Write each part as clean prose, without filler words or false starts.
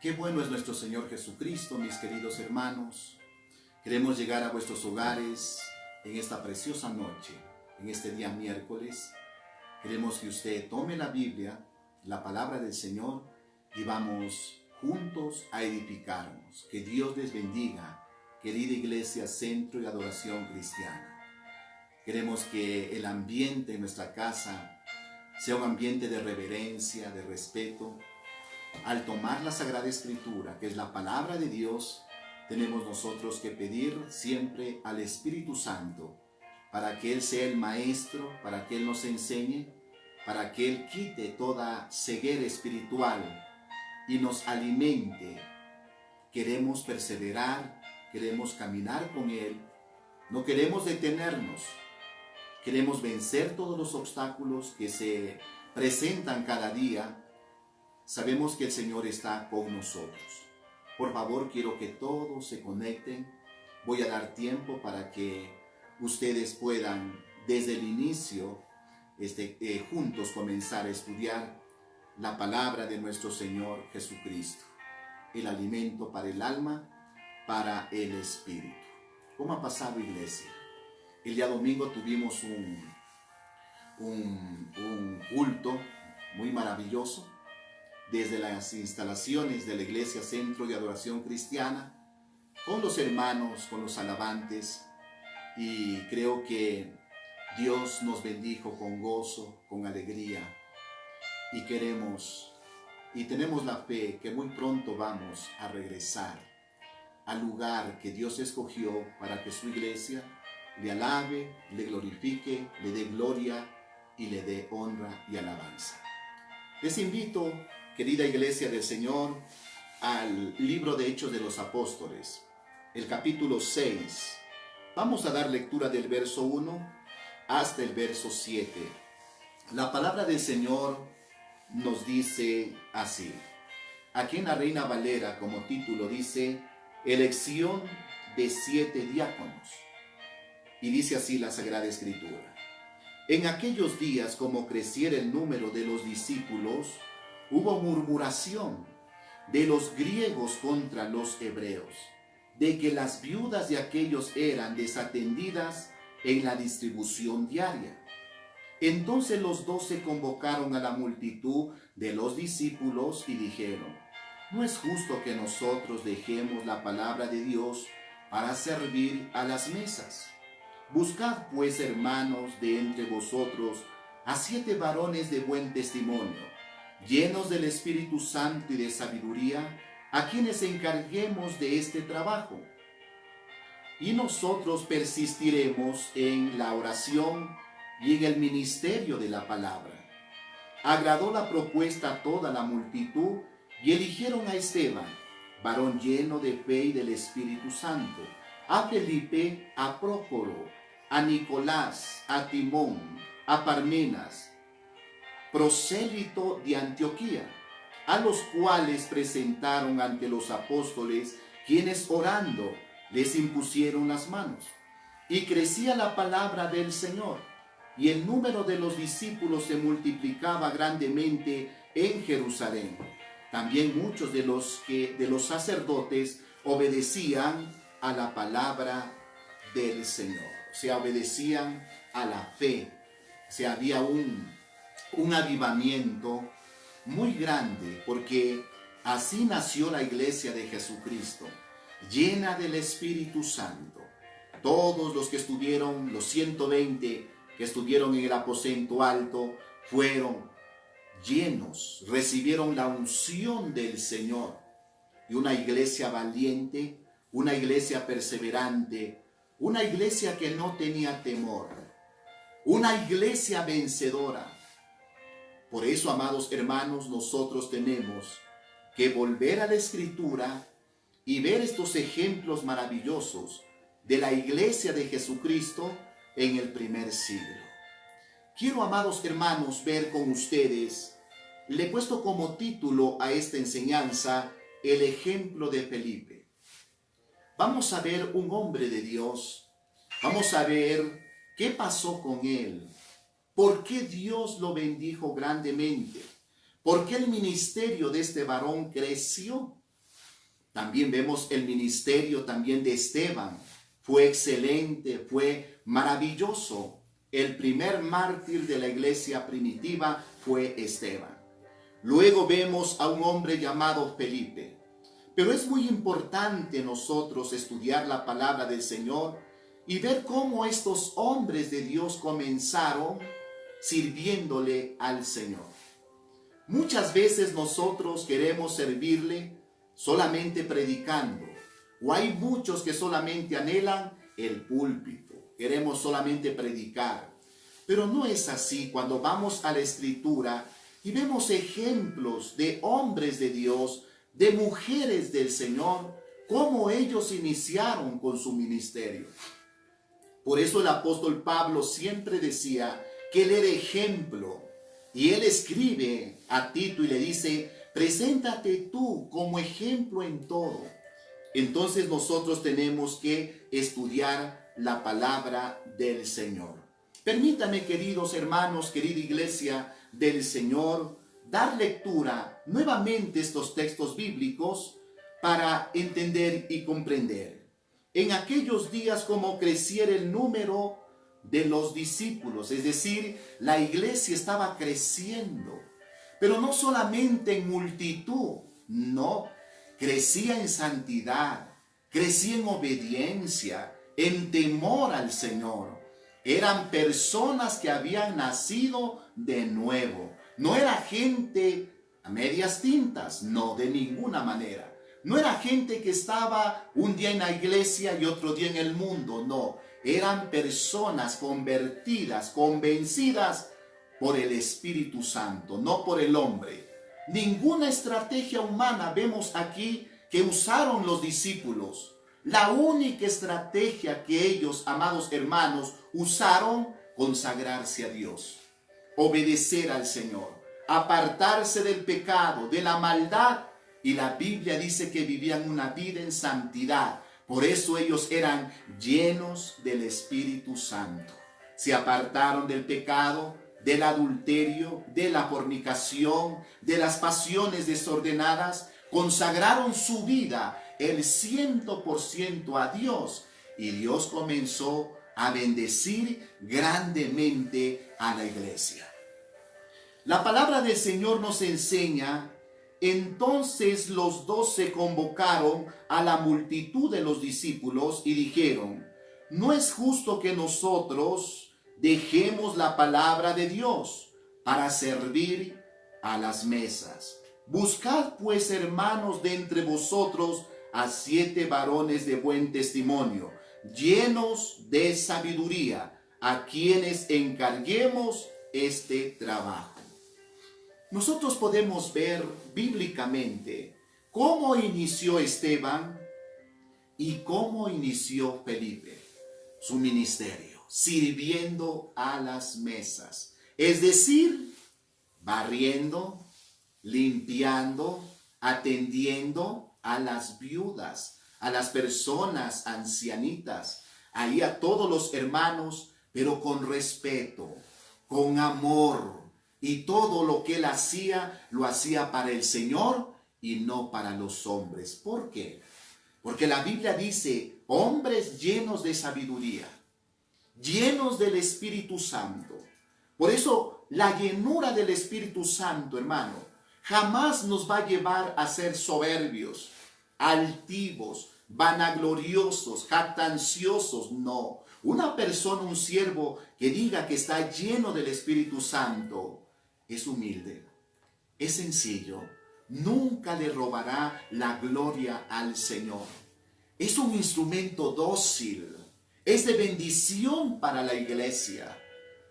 Qué bueno es nuestro Señor Jesucristo, mis queridos hermanos. Queremos llegar a vuestros hogares en esta preciosa noche, en este día miércoles. Queremos que usted tome la Biblia, la palabra del Señor, y vamos juntos a edificarnos. Que Dios les bendiga, querida Iglesia Centro y Adoración Cristiana. Queremos que el ambiente en nuestra casa sea un ambiente de reverencia, de respeto. Al tomar la Sagrada Escritura, que es la palabra de Dios, tenemos nosotros que pedir siempre al Espíritu Santo para que Él sea el maestro, para que Él nos enseñe, para que Él quite toda ceguera espiritual y nos alimente. Queremos perseverar, queremos caminar con Él, no queremos detenernos, queremos vencer todos los obstáculos que se presentan cada día. Sabemos que el Señor está con nosotros. Por favor, quiero que todos se conecten. Voy a dar tiempo para que ustedes puedan, desde el inicio, juntos comenzar a estudiar la palabra de nuestro Señor Jesucristo. El alimento para el alma, para el espíritu. ¿Cómo ha pasado, iglesia? El día domingo tuvimos un culto muy maravilloso desde las instalaciones de la Iglesia Centro de Adoración Cristiana, con los hermanos, con los alabantes, y creo que Dios nos bendijo con gozo, con alegría, y queremos y tenemos la fe que muy pronto vamos a regresar al lugar que Dios escogió para que su iglesia le alabe, le glorifique, le dé gloria y le dé honra y alabanza. Les invito, querida Iglesia del Señor, al libro de Hechos de los Apóstoles, el capítulo 6. Vamos a dar lectura del verso 1 hasta el verso 7. La palabra del Señor nos dice así. Aquí en la Reina Valera, como título, dice: elección de 7 diáconos. Y dice así la Sagrada Escritura: en aquellos días, como creciera el número de los discípulos, hubo murmuración de los griegos contra los hebreos, de que las viudas de aquellos eran desatendidas en la distribución diaria. Entonces los 12 convocaron a la multitud de los discípulos y dijeron: no es justo que nosotros dejemos la palabra de Dios para servir a las mesas. Buscad pues, hermanos, de entre vosotros a 7 varones de buen testimonio, llenos del Espíritu Santo y de sabiduría, a quienes encarguemos de este trabajo. Y nosotros persistiremos en la oración y en el ministerio de la palabra. Agradó la propuesta a toda la multitud y eligieron a Esteban, varón lleno de fe y del Espíritu Santo, a Felipe, a Prócoro, a Nicolás, a Timón, a Parmenas, prosélito de Antioquía, a los cuales presentaron ante los apóstoles, quienes orando les impusieron las manos. Y crecía la palabra del Señor, y el número de los discípulos se multiplicaba grandemente en Jerusalén. También muchos de los sacerdotes obedecían a la palabra del Señor. O sea, obedecían a la fe. O sea, había un avivamiento muy grande, porque así nació la iglesia de Jesucristo, llena del Espíritu Santo. Todos los que estuvieron, los 120 que estuvieron en el aposento alto, fueron llenos, recibieron la unción del Señor. Y una iglesia valiente, una iglesia perseverante, una iglesia que no tenía temor, una iglesia vencedora. Por eso, amados hermanos, nosotros tenemos que volver a la Escritura y ver estos ejemplos maravillosos de la iglesia de Jesucristo en el primer siglo. Quiero, amados hermanos, ver con ustedes, le he puesto como título a esta enseñanza, el ejemplo de Felipe. Vamos a ver un hombre de Dios, vamos a ver qué pasó con él, por qué Dios lo bendijo grandemente, por qué el ministerio de este varón creció. También vemos el ministerio también de Esteban. Fue excelente, fue maravilloso. El primer mártir de la iglesia primitiva fue Esteban. Luego vemos a un hombre llamado Felipe. Pero es muy importante nosotros estudiar la palabra del Señor y ver cómo estos hombres de Dios comenzaron sirviéndole al Señor. Muchas veces nosotros queremos servirle solamente predicando, o hay muchos que solamente anhelan el púlpito, queremos solamente predicar, pero no es así. Cuando vamos a la Escritura y vemos ejemplos de hombres de Dios, de mujeres del Señor, cómo ellos iniciaron con su ministerio. Por eso el apóstol Pablo siempre decía que él era ejemplo, y él escribe a Tito y le dice: preséntate tú como ejemplo en todo. Entonces nosotros tenemos que estudiar la palabra del Señor. Permítame, queridos hermanos, querida iglesia del Señor, dar lectura nuevamente a estos textos bíblicos para entender y comprender. En aquellos días, como creciera el número de los discípulos, es decir, la iglesia estaba creciendo, pero no solamente en multitud, no, crecía en santidad, crecía en obediencia, en temor al Señor. Eran personas que habían nacido de nuevo. No era gente a medias tintas, no, de ninguna manera. No era gente que estaba un día en la iglesia y otro día en el mundo, no. Eran personas convertidas, convencidas por el Espíritu Santo, no por el hombre. Ninguna estrategia humana vemos aquí que usaron los discípulos. La única estrategia que ellos, amados hermanos, usaron: consagrarse a Dios, obedecer al Señor, apartarse del pecado, de la maldad. Y la Biblia dice que vivían una vida en santidad. Por eso ellos eran llenos del Espíritu Santo. Se apartaron del pecado, del adulterio, de la fornicación, de las pasiones desordenadas. Consagraron su vida el 100% a Dios. Y Dios comenzó a bendecir grandemente a la iglesia. La palabra del Señor nos enseña: entonces los 12 convocaron a la multitud de los discípulos y dijeron: no es justo que nosotros dejemos la palabra de Dios para servir a las mesas. Buscad pues, hermanos, de entre vosotros a 7 varones de buen testimonio, llenos de sabiduría, a quienes encarguemos este trabajo. Nosotros podemos ver bíblicamente cómo inició Esteban y cómo inició Felipe su ministerio, sirviendo a las mesas. Es decir, barriendo, limpiando, atendiendo a las viudas, a las personas ancianitas, ahí a todos los hermanos, pero con respeto, con amor. Y todo lo que él hacía, lo hacía para el Señor y no para los hombres. ¿Por qué? Porque la Biblia dice: hombres llenos de sabiduría, llenos del Espíritu Santo. Por eso la llenura del Espíritu Santo, hermano, jamás nos va a llevar a ser soberbios, altivos, vanagloriosos, jactanciosos. No. Una persona, un siervo que diga que está lleno del Espíritu Santo, es humilde, es sencillo, nunca le robará la gloria al Señor. Es un instrumento dócil, es de bendición para la iglesia.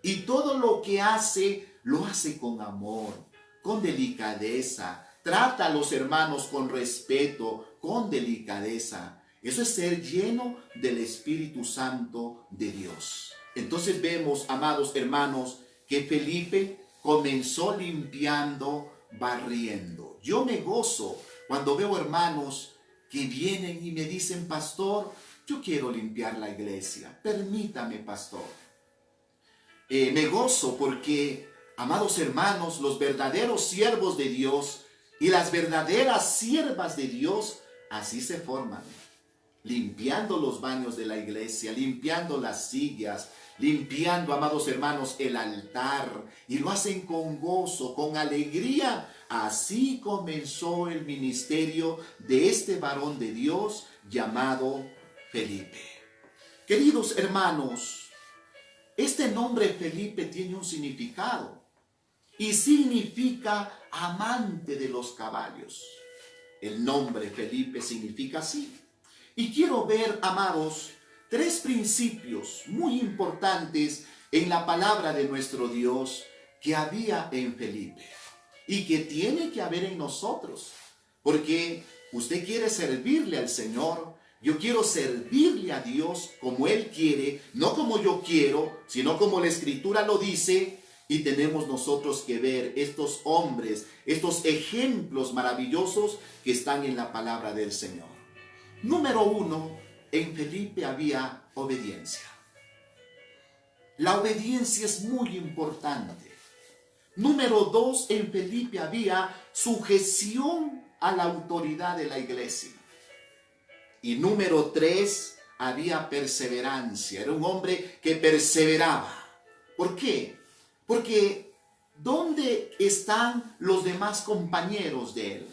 Y todo lo que hace, lo hace con amor, con delicadeza. Trata a los hermanos con respeto, con delicadeza. Eso es ser lleno del Espíritu Santo de Dios. Entonces vemos, amados hermanos, que Felipe comenzó limpiando, barriendo. Yo me gozo cuando veo hermanos que vienen y me dicen: pastor, yo quiero limpiar la iglesia. Permítame, pastor. Me gozo porque, amados hermanos, los verdaderos siervos de Dios y las verdaderas siervas de Dios Así se forman, limpiando los baños de la iglesia, limpiando las sillas, limpiando, amados hermanos, el altar, y lo hacen con gozo, con alegría. Así comenzó el ministerio de este varón de Dios llamado Felipe. Queridos hermanos, este nombre Felipe tiene un significado y significa amante de los caballos. El nombre Felipe significa así. Y quiero ver, amados, 3 principios muy importantes en la palabra de nuestro Dios que había en Felipe y que tiene que haber en nosotros. Porque usted quiere servirle al Señor, yo quiero servirle a Dios como Él quiere, no como yo quiero, sino como la Escritura lo dice. Y tenemos nosotros que ver estos hombres, estos ejemplos maravillosos que están en la palabra del Señor. Número 1, en Felipe había obediencia. La obediencia es muy importante. Número 2, en Felipe había sujeción a la autoridad de la iglesia. Y número 3, había perseverancia. Era un hombre que perseveraba. ¿Por qué? Porque ¿dónde están los demás compañeros de él?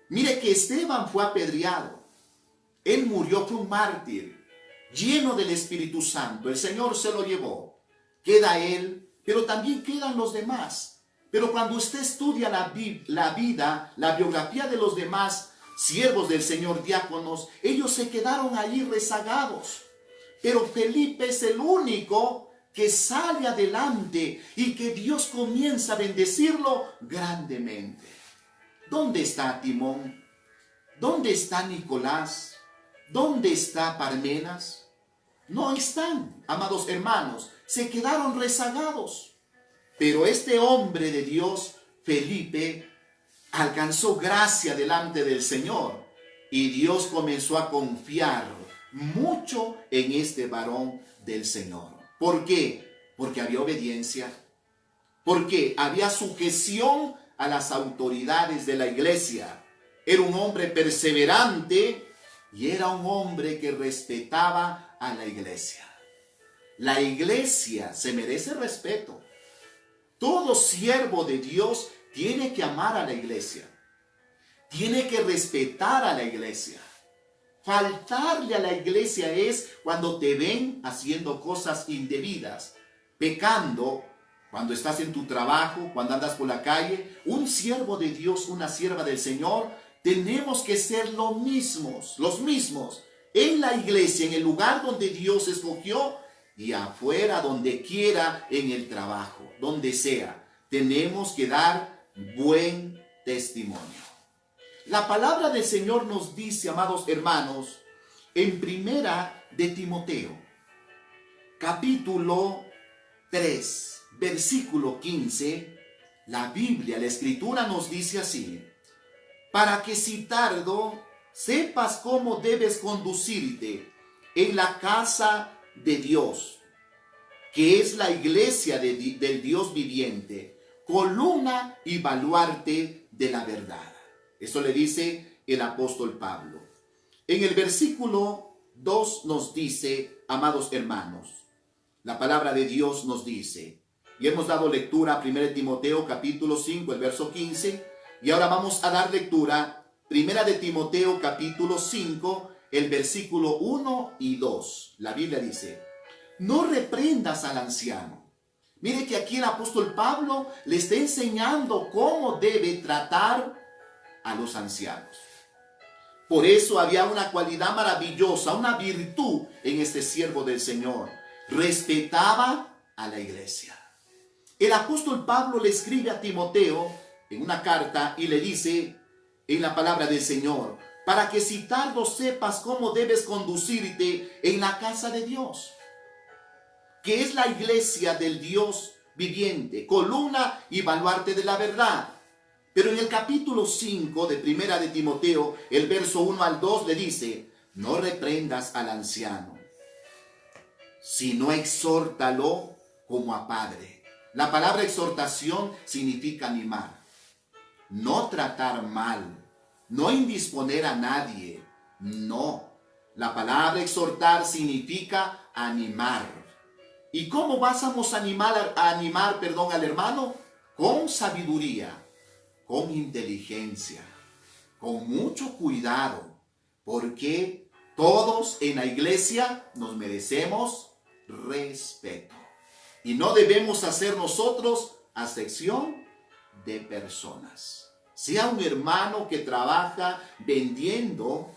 Mire que Esteban fue apedreado. Él murió, fue un mártir, lleno del Espíritu Santo. El Señor se lo llevó. Queda él, pero también quedan los demás. Pero cuando usted estudia la vida, la biografía de los demás siervos del Señor, diáconos, ellos se quedaron allí rezagados. Pero Felipe es el único que sale adelante y que Dios comienza a bendecirlo grandemente. ¿Dónde está Timón? ¿Dónde está Nicolás? ¿Dónde está Parmenas? No están, amados hermanos, se quedaron rezagados. Pero este hombre de Dios, Felipe, alcanzó gracia delante del Señor y Dios comenzó a confiar mucho en este varón del Señor. ¿Por qué? Porque había obediencia. Porque había sujeción a las autoridades de la iglesia. Era un hombre perseverante y era un hombre que respetaba a la iglesia. La iglesia se merece respeto. Todo siervo de Dios tiene que amar a la iglesia. Tiene que respetar a la iglesia. Faltarle a la iglesia es cuando te ven haciendo cosas indebidas, pecando, cuando estás en tu trabajo, cuando andas por la calle. Un siervo de Dios, una sierva del Señor, tenemos que ser los mismos, en la iglesia, en el lugar donde Dios escogió y afuera, donde quiera, en el trabajo, donde sea. Tenemos que dar buen testimonio. La palabra del Señor nos dice, amados hermanos, en Primera de Timoteo, capítulo 3, versículo 15, la Biblia, la Escritura nos dice así: para que si tardo, sepas cómo debes conducirte en la casa de Dios, que es la iglesia del Dios viviente, columna y baluarte de la verdad. Eso le dice el apóstol Pablo. En el versículo 2 nos dice, amados hermanos, la palabra de Dios nos dice, y hemos dado lectura a 1 Timoteo capítulo 5, el verso 15, y ahora vamos a dar lectura 1 de Timoteo capítulo 5, el versículo 1 y 2. La Biblia dice: no reprendas al anciano. Mire que aquí el apóstol Pablo le está enseñando cómo debe tratar a los ancianos. Por eso había una cualidad maravillosa, una virtud en este siervo del Señor. Respetaba a la iglesia. El apóstol Pablo le escribe a Timoteo en una carta y le dice en la palabra del Señor: para que si tardo sepas cómo debes conducirte en la casa de Dios, que es la iglesia del Dios viviente, columna y baluarte de la verdad. Pero en el capítulo 5 de Primera de Timoteo, el verso 1 al 2 le dice: no reprendas al anciano, sino exhórtalo como a padre. La palabra exhortación significa animar, no tratar mal, no indisponer a nadie, no. La palabra exhortar significa animar. ¿Y cómo vamos a animar al hermano? Con sabiduría, con inteligencia, con mucho cuidado, porque todos en la iglesia nos merecemos respeto. Y no debemos hacer nosotros acepción de personas. Sea un hermano que trabaja vendiendo,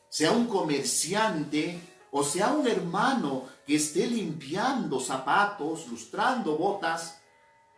sea un comerciante, o sea un hermano que esté limpiando zapatos, lustrando botas,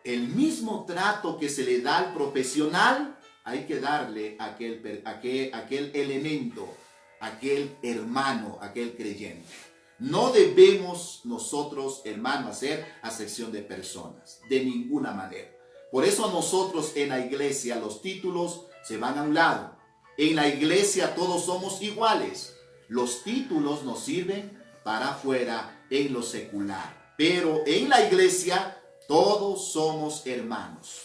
el mismo trato que se le da al profesional, hay que darle aquel elemento, aquel hermano, aquel creyente. No debemos nosotros, hermano, hacer acepción de personas, de ninguna manera. Por eso nosotros en la iglesia los títulos se van a un lado. En la iglesia todos somos iguales. Los títulos nos sirven para afuera en lo secular. Pero en la iglesia todos somos hermanos.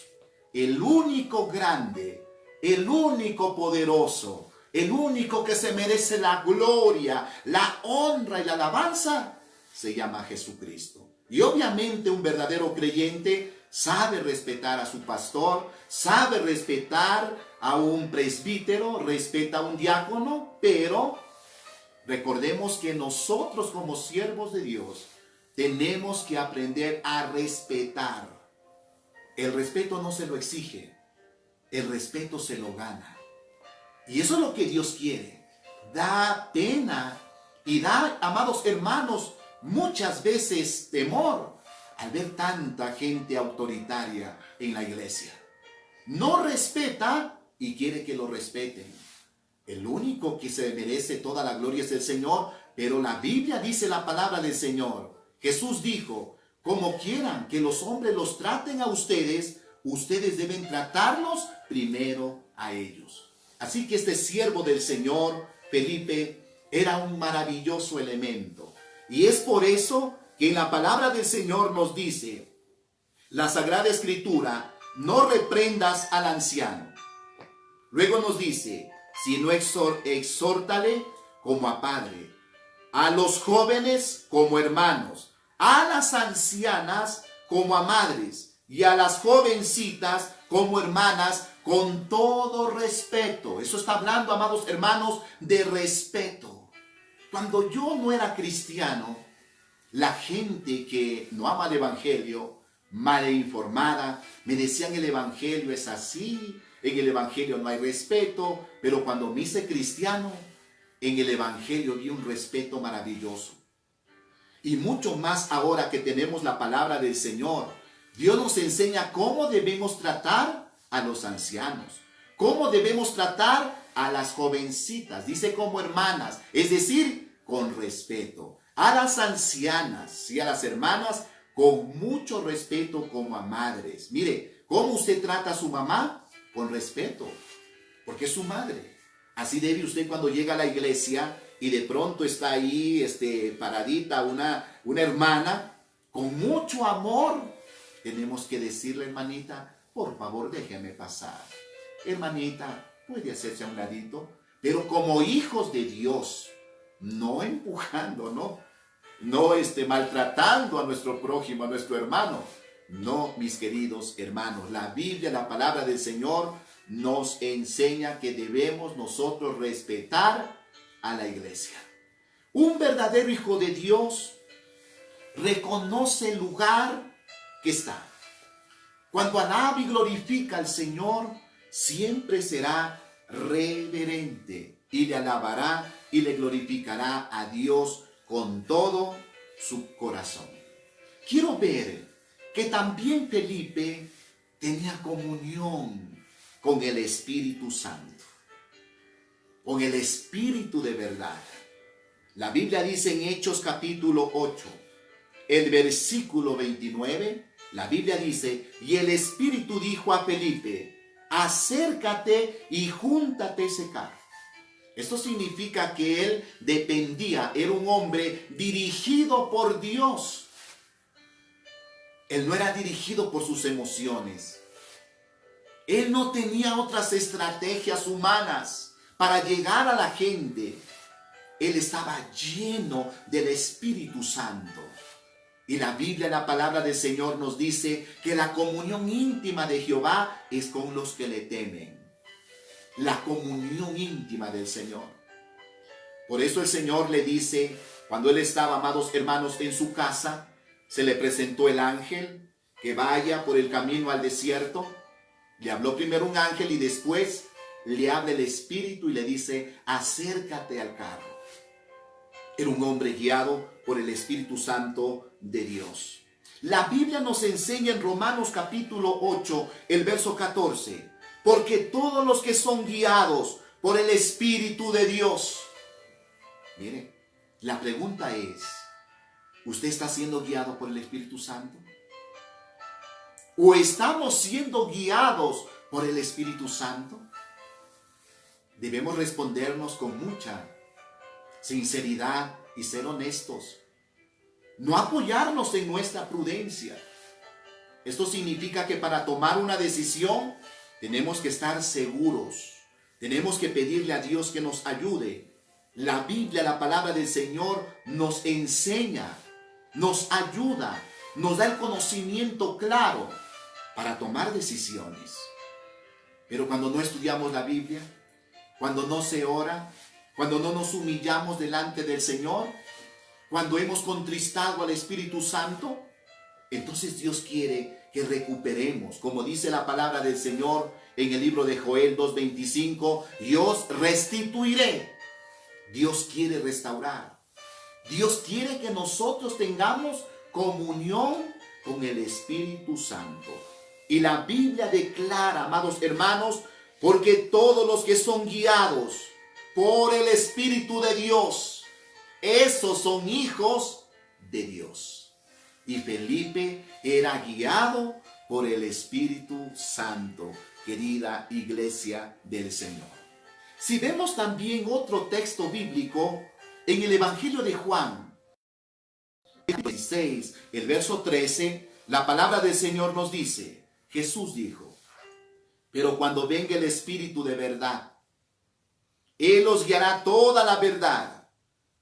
El único grande, el único poderoso, el único que se merece la gloria, la honra y la alabanza, se llama Jesucristo. Y obviamente un verdadero creyente sabe respetar a su pastor, sabe respetar a un presbítero, respeta a un diácono, pero recordemos que nosotros como siervos de Dios tenemos que aprender a respetar. El respeto no se lo exige, el respeto se lo gana. Y eso es lo que Dios quiere. Da pena y da, amados hermanos, muchas veces temor al ver tanta gente autoritaria en la iglesia. No respeta y quiere que lo respeten. El único que se merece toda la gloria es el Señor, pero la Biblia dice la palabra del Señor. Jesús dijo, como quieran que los hombres los traten a ustedes, ustedes deben tratarlos primero a ellos. Así que este siervo del Señor, Felipe, era un maravilloso elemento. Y es por eso que en la palabra del Señor nos dice, la Sagrada Escritura, no reprendas al anciano. Luego nos dice, sino exhórtale como a padre, a los jóvenes como hermanos, a las ancianas como a madres y a las jovencitas como hermanas con todo respeto. Eso está hablando, amados hermanos, de respeto. Cuando yo no era cristiano, la gente que no ama el evangelio, mal informada, me decían el evangelio es así, en el evangelio no hay respeto, pero cuando me hice cristiano, en el evangelio vi un respeto maravilloso. Y mucho más ahora que tenemos la palabra del Señor. Dios nos enseña cómo debemos tratar a los ancianos, cómo debemos tratar a las jovencitas, dice como hermanas, es decir, con respeto. A las ancianas y a las hermanas con mucho respeto como a madres. Mire, ¿cómo usted trata a su mamá? Con respeto, porque es su madre. Así debe usted cuando llega a la iglesia y de pronto está ahí paradita una hermana con mucho amor. Tenemos que decirle, hermanita, por favor déjeme pasar. Hermanita, puede hacerse a un ladito, pero como hijos de Dios, no empujando, no maltratando a nuestro prójimo, a nuestro hermano. No, mis queridos hermanos, la Biblia, la palabra del Señor, nos enseña que debemos nosotros respetar a la iglesia. Un verdadero hijo de Dios reconoce el lugar que está. Cuando alaba y glorifica al Señor, siempre será reverente y le alabará y le glorificará a Dios con todo su corazón. Quiero ver que también Felipe tenía comunión con el Espíritu Santo, con el Espíritu de verdad. La Biblia dice en Hechos capítulo 8, el versículo 29, la Biblia dice, y el Espíritu dijo a Felipe, acércate y júntate ese carro. Esto significa que él dependía, era un hombre dirigido por Dios. Él no era dirigido por sus emociones. Él no tenía otras estrategias humanas. para llegar a la gente. Él estaba lleno del Espíritu Santo. Y la Biblia, la palabra del Señor nos dice que la comunión íntima de Jehová es con los que le temen. La comunión íntima del Señor. Por eso el Señor le dice, cuando él estaba, amados hermanos, en su casa, se le presentó el ángel que vaya por el camino al desierto. Le habló primero un ángel y después le habla el Espíritu y le dice, acércate al carro. Era un hombre guiado por el Espíritu Santo de Dios. La Biblia nos enseña en Romanos capítulo 8, el verso 14, porque todos los que son guiados por el Espíritu de Dios. Mire, la pregunta es, ¿usted está siendo guiado por el Espíritu Santo? ¿O estamos siendo guiados por el Espíritu Santo? Debemos respondernos con mucha sinceridad y ser honestos. No apoyarnos en nuestra prudencia. Esto significa que para tomar una decisión tenemos que estar seguros. Tenemos que pedirle a Dios que nos ayude. La Biblia, la palabra del Señor, nos enseña, nos ayuda, nos da el conocimiento claro para tomar decisiones. Pero cuando no estudiamos la Biblia, cuando no se ora, cuando no nos humillamos delante del Señor, cuando hemos contristado al Espíritu Santo, entonces Dios quiere que recuperemos, como dice la palabra del Señor en el libro de Joel 2:25, yo restituiré. Dios quiere restaurar. Dios quiere que nosotros tengamos comunión con el Espíritu Santo. Y la Biblia declara, amados hermanos, porque todos los que son guiados por el Espíritu de Dios, esos son hijos de Dios. Y Felipe era guiado por el Espíritu Santo, querida iglesia del Señor. Si vemos también otro texto bíblico en el Evangelio de Juan, 16, el verso 13, la palabra del Señor nos dice, Jesús dijo, pero cuando venga el Espíritu de verdad, Él os guiará toda la verdad,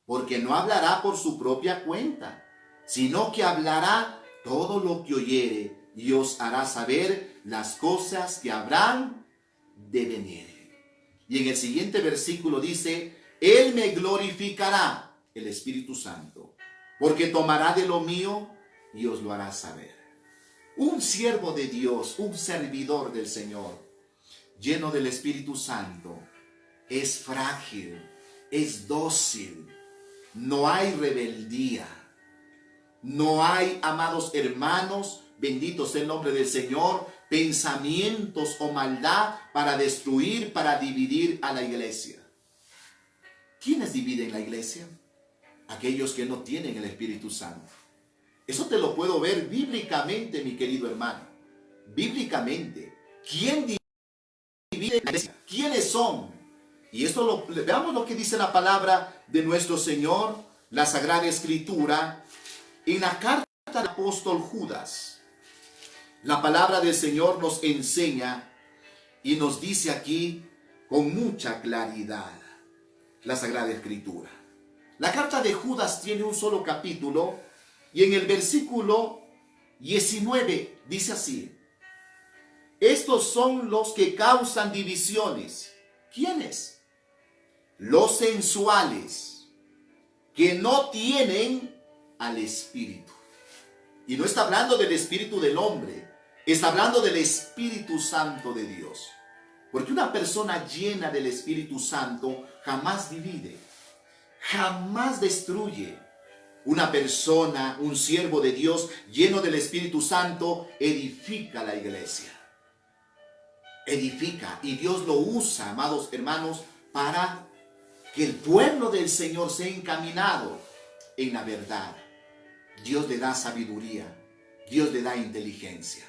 porque no hablará por su propia cuenta, sino que hablará todo lo que oyere y os hará saber las cosas que habrán de venir. Y en el siguiente versículo dice, Él me glorificará, el Espíritu Santo, porque tomará de lo mío y os lo hará saber. Un siervo de Dios, un servidor del Señor, lleno del Espíritu Santo, es frágil, es dócil, no hay rebeldía, no hay, amados hermanos, bendito sea el nombre del Señor, pensamientos o maldad para destruir, para dividir a la iglesia. ¿Quiénes dividen la iglesia? Aquellos que no tienen el Espíritu Santo. Eso te lo puedo ver bíblicamente, mi querido hermano. Bíblicamente. ¿Quién divide la iglesia? ¿Quiénes son? Y esto veamos lo que dice la palabra de nuestro Señor, la Sagrada Escritura, en la carta del apóstol Judas. La palabra del Señor nos enseña y nos dice aquí con mucha claridad la Sagrada Escritura. La carta de Judas tiene un solo capítulo y en el versículo 19 dice así, estos son los que causan divisiones. ¿Quiénes? Los sensuales, que no tienen al Espíritu. Y no está hablando del Espíritu del hombre, está hablando del Espíritu Santo de Dios. Porque una persona llena del Espíritu Santo jamás divide, jamás destruye. Una persona, un siervo de Dios lleno del Espíritu Santo, edifica la iglesia. Edifica, y Dios lo usa, amados hermanos, para que el pueblo del Señor sea encaminado en la verdad. Dios le da sabiduría, Dios le da inteligencia.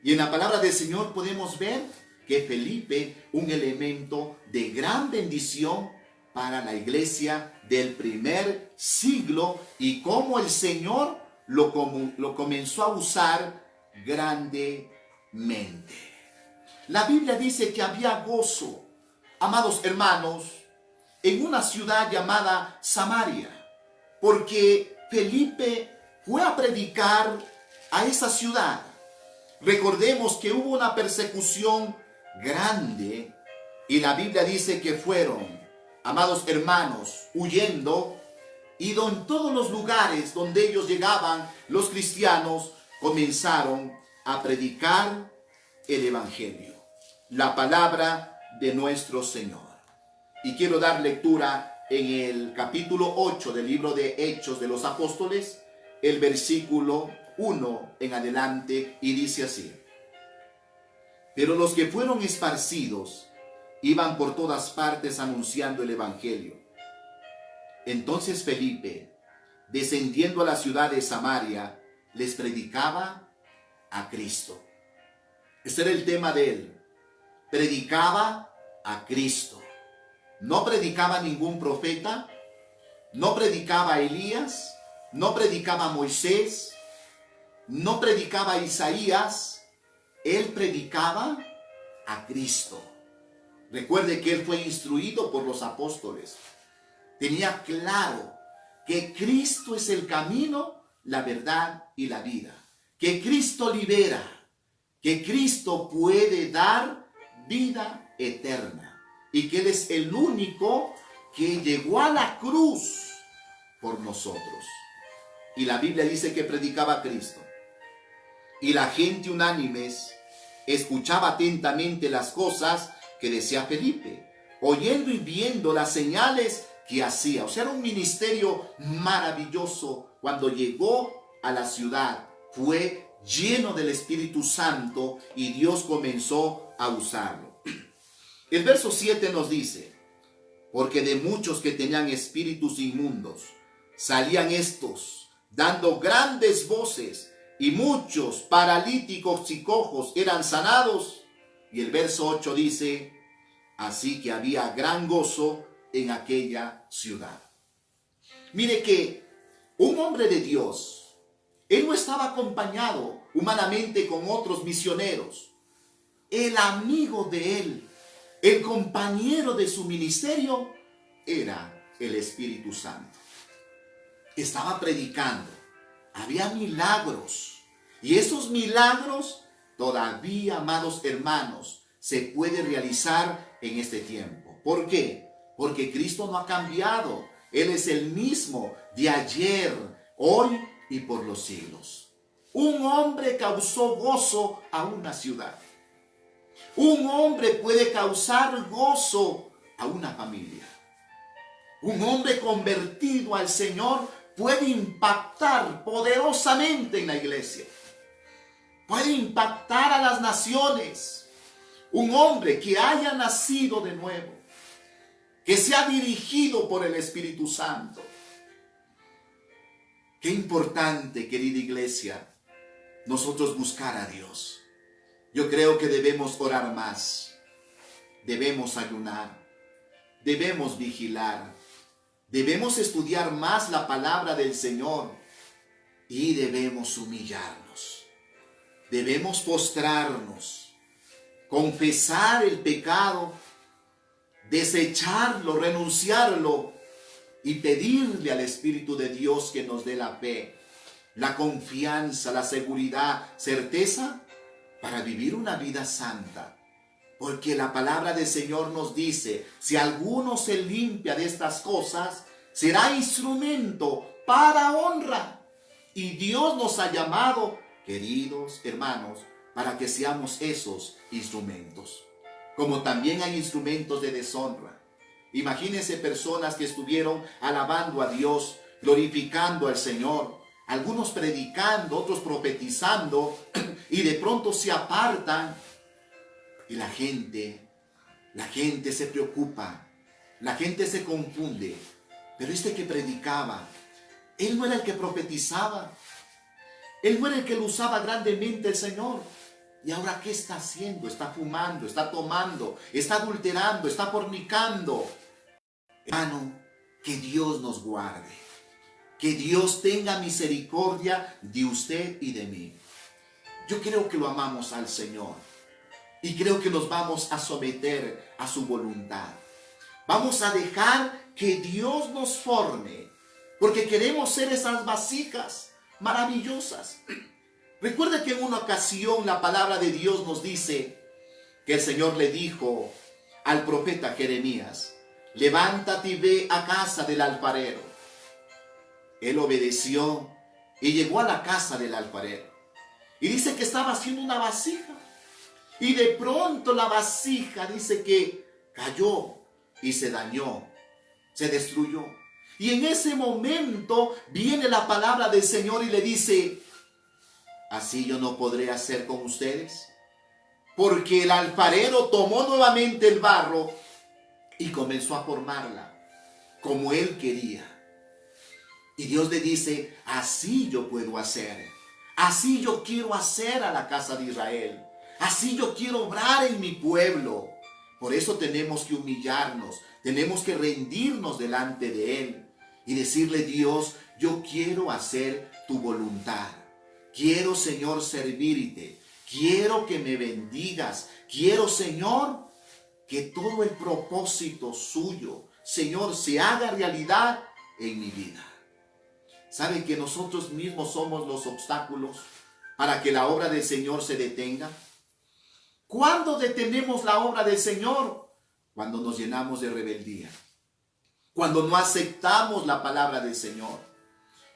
Y en la palabra del Señor podemos ver que Felipe, un elemento de gran bendición para la iglesia del primer siglo, y cómo el Señor lo comenzó a usar grandemente. La Biblia dice que había gozo amados hermanos, en una ciudad llamada Samaria, porque Felipe fue a predicar a esa ciudad. Recordemos que hubo una persecución grande y la Biblia dice que fueron, amados hermanos, huyendo, y en todos los lugares donde ellos llegaban, los cristianos comenzaron a predicar el Evangelio, la palabra de nuestro Señor. Y quiero dar lectura en el capítulo 8 del libro de Hechos de los Apóstoles, el versículo 1 en adelante, y dice así: Pero los que fueron esparcidos iban por todas partes anunciando el Evangelio. Entonces Felipe, descendiendo a la ciudad de Samaria, les predicaba a Cristo. Este era el tema de él. Predicaba a Cristo. No predicaba ningún profeta, no predicaba a Elías, no predicaba a Moisés, no predicaba a Isaías. Él predicaba a Cristo. Recuerde que él fue instruido por los apóstoles. Tenía claro que Cristo es el camino, la verdad y la vida. Que Cristo libera, que Cristo puede dar vida eterna. Y que Él es el único que llegó a la cruz por nosotros. Y la Biblia dice que predicaba a Cristo. Y la gente unánimes escuchaba atentamente las cosas que decía Felipe, oyendo y viendo las señales que hacía. O sea, era un ministerio maravilloso. Cuando llegó a la ciudad, fue lleno del Espíritu Santo y Dios comenzó a usarlo. El verso 7 nos dice: porque de muchos que tenían espíritus inmundos, salían estos, dando grandes voces, y muchos paralíticos y cojos eran sanados. Y el verso 8 dice: así que había gran gozo en aquella ciudad. Mire que un hombre de Dios, él no estaba acompañado humanamente con otros misioneros. El amigo de él, el compañero de su ministerio, era el Espíritu Santo. Estaba predicando, había milagros, y esos milagros todavía, amados hermanos, se puede realizar en este tiempo. ¿Por qué? Porque Cristo no ha cambiado. Él es el mismo de ayer, hoy y por los siglos. Un hombre causó gozo a una ciudad. Un hombre puede causar gozo a una familia. Un hombre convertido al Señor puede impactar poderosamente en la iglesia. Puede impactar a las naciones. Un hombre que haya nacido de nuevo, que sea dirigido por el Espíritu Santo. Qué importante, querida iglesia, nosotros buscar a Dios. Yo creo que debemos orar más, debemos ayunar, debemos vigilar, debemos estudiar más la palabra del Señor y debemos humillarnos, debemos postrarnos, confesar el pecado, desecharlo, renunciarlo y pedirle al Espíritu de Dios que nos dé la fe, la confianza, la seguridad, certeza para vivir una vida santa. Porque la palabra del Señor nos dice: si alguno se limpia de estas cosas, será instrumento para honra. Y Dios nos ha llamado, queridos hermanos, para que seamos esos instrumentos. Como también hay instrumentos de deshonra. Imagínense personas que estuvieron alabando a Dios, glorificando al Señor, algunos predicando, otros profetizando, y de pronto se apartan y la gente se preocupa, la gente se confunde. Pero este que predicaba, él no era el que profetizaba, él no era el que lo usaba grandemente el Señor. ¿Y ahora qué está haciendo? Está fumando, está tomando, está adulterando, está fornicando. Hermano, que Dios nos guarde. Que Dios tenga misericordia de usted y de mí. Yo creo que lo amamos al Señor. Y creo que nos vamos a someter a su voluntad. Vamos a dejar que Dios nos forme, porque queremos ser esas vasijas maravillosas. Recuerda que en una ocasión la palabra de Dios nos dice que el Señor le dijo al profeta Jeremías: levántate y ve a casa del alfarero. Él obedeció y llegó a la casa del alfarero. Y dice que estaba haciendo una vasija. Y de pronto la vasija dice que cayó y se dañó, se destruyó. Y en ese momento viene la palabra del Señor y le dice: así yo no podré hacer con ustedes, porque el alfarero tomó nuevamente el barro y comenzó a formarla como él quería. Y Dios le dice: así yo puedo hacer, así yo quiero hacer a la casa de Israel, así yo quiero obrar en mi pueblo. Por eso tenemos que humillarnos, tenemos que rendirnos delante de Él y decirle: Dios, yo quiero hacer tu voluntad. Quiero, Señor, servirte. Quiero que me bendigas. Quiero, Señor, que todo el propósito suyo, Señor, se haga realidad en mi vida. ¿Sabe que nosotros mismos somos los obstáculos para que la obra del Señor se detenga? ¿Cuándo detenemos la obra del Señor? Cuando nos llenamos de rebeldía. Cuando no aceptamos la palabra del Señor.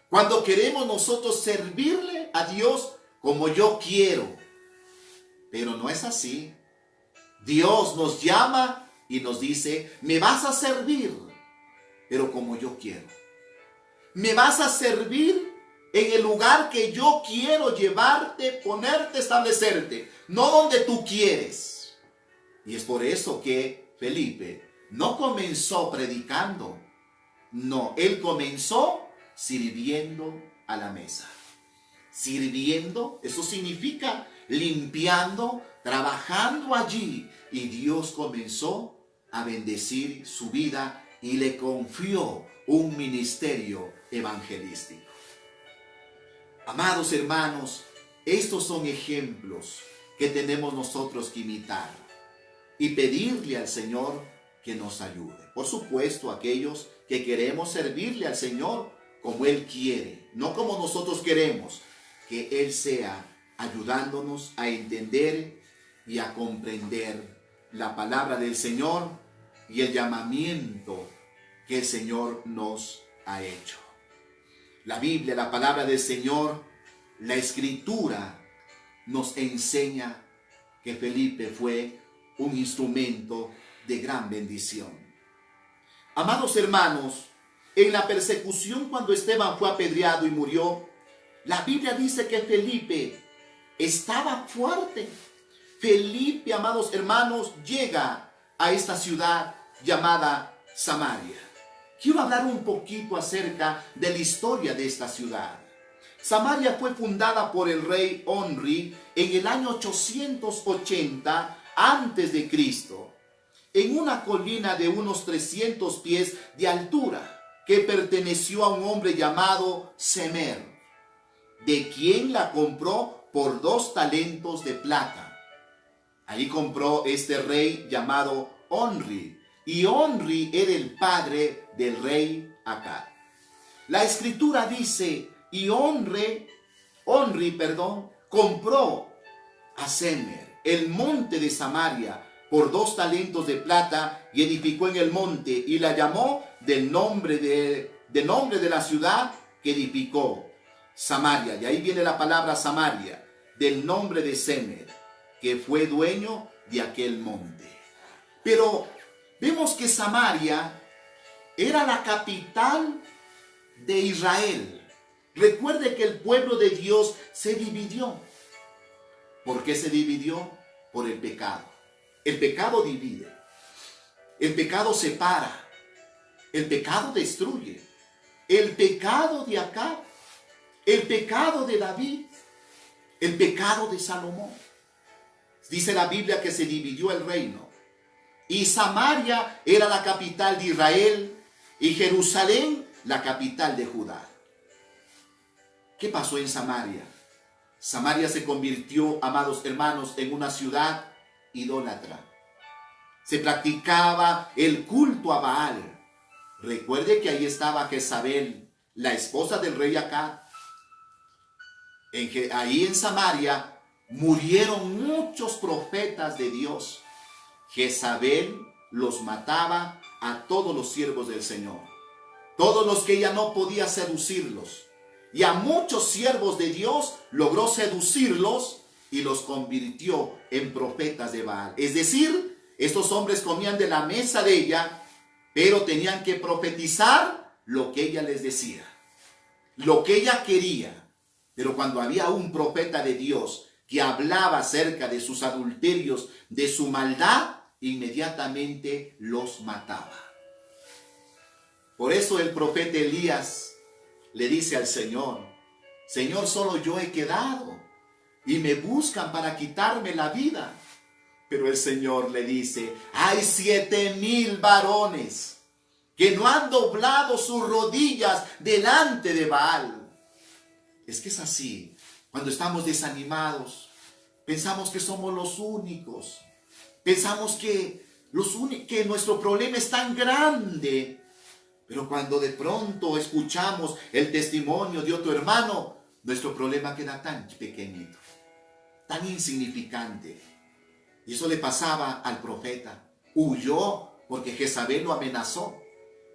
Cuando queremos nosotros servirle a Dios como yo quiero. Pero no es así. Dios nos llama y nos dice: me vas a servir, pero como yo quiero. Me vas a servir en el lugar que yo quiero llevarte, ponerte, establecerte, no donde tú quieres. Y es por eso que Felipe no comenzó predicando. No, él comenzó sirviendo a la mesa. Sirviendo, eso significa limpiando, trabajando allí. Y Dios comenzó a bendecir su vida y le confió un ministerio evangelístico. Amados hermanos, estos son ejemplos que tenemos nosotros que imitar y pedirle al Señor que nos ayude. Por supuesto, aquellos que queremos servirle al Señor como Él quiere, no como nosotros queremos, que Él sea ayudándonos a entender y a comprender la palabra del Señor y el llamamiento que el Señor nos ha hecho. La Biblia, la palabra del Señor, la Escritura nos enseña que Felipe fue un instrumento de gran bendición. Amados hermanos, en la persecución cuando Esteban fue apedreado y murió, la Biblia dice que Felipe estaba fuerte. Felipe, amados hermanos, llega a esta ciudad llamada Samaria. Quiero hablar un poquito acerca de la historia de esta ciudad. Samaria fue fundada por el rey Onri en el año 880 a.C., en una colina de unos 300 pies de altura, que perteneció a un hombre llamado Semer, de quien la compró por 2 talentos de plata. Ahí compró este rey llamado Onri, y Onri era el padre del rey Acab. La Escritura dice: y Onri, compró a Semer el monte de Samaria por 2 talentos de plata, y edificó en el monte, y la llamó del nombre de la ciudad que edificó, Samaria. Y ahí viene la palabra Samaria, del nombre de Semer, que fue dueño de aquel monte. Pero vemos que Samaria era la capital de Israel. Recuerde que el pueblo de Dios se dividió. ¿Por qué se dividió? Por el pecado. El pecado divide. El pecado separa. El pecado destruye. El pecado de Acab. El pecado de David. El pecado de Salomón. Dice la Biblia que se dividió el reino. Y Samaria era la capital de Israel y Jerusalén la capital de Judá. ¿Qué pasó en Samaria? Samaria se convirtió, amados hermanos, en una ciudad idólatra. Se practicaba el culto a Baal. Recuerde que ahí estaba Jezabel, la esposa del rey Acab. Ahí en Samaria murieron muchos profetas de Dios. Jezabel los mataba a todos los siervos del Señor, todos los que ella no podía seducirlos. Y a muchos siervos de Dios logró seducirlos y los convirtió en profetas de Baal. Es decir, estos hombres comían de la mesa de ella, pero tenían que profetizar lo que ella les decía, lo que ella quería. Pero cuando había un profeta de Dios que hablaba acerca de sus adulterios, de su maldad, inmediatamente los mataba. Por eso el profeta Elías le dice al Señor: Señor, solo yo he quedado y me buscan para quitarme la vida. Pero el Señor le dice: hay 7,000 varones que no han doblado sus rodillas delante de Baal. Es que es así. Cuando estamos desanimados, pensamos que somos los únicos. Pensamos que nuestro problema es tan grande. Pero cuando de pronto escuchamos el testimonio de otro hermano, nuestro problema queda tan pequeñito, tan insignificante. Y eso le pasaba al profeta. Huyó porque Jezabel lo amenazó.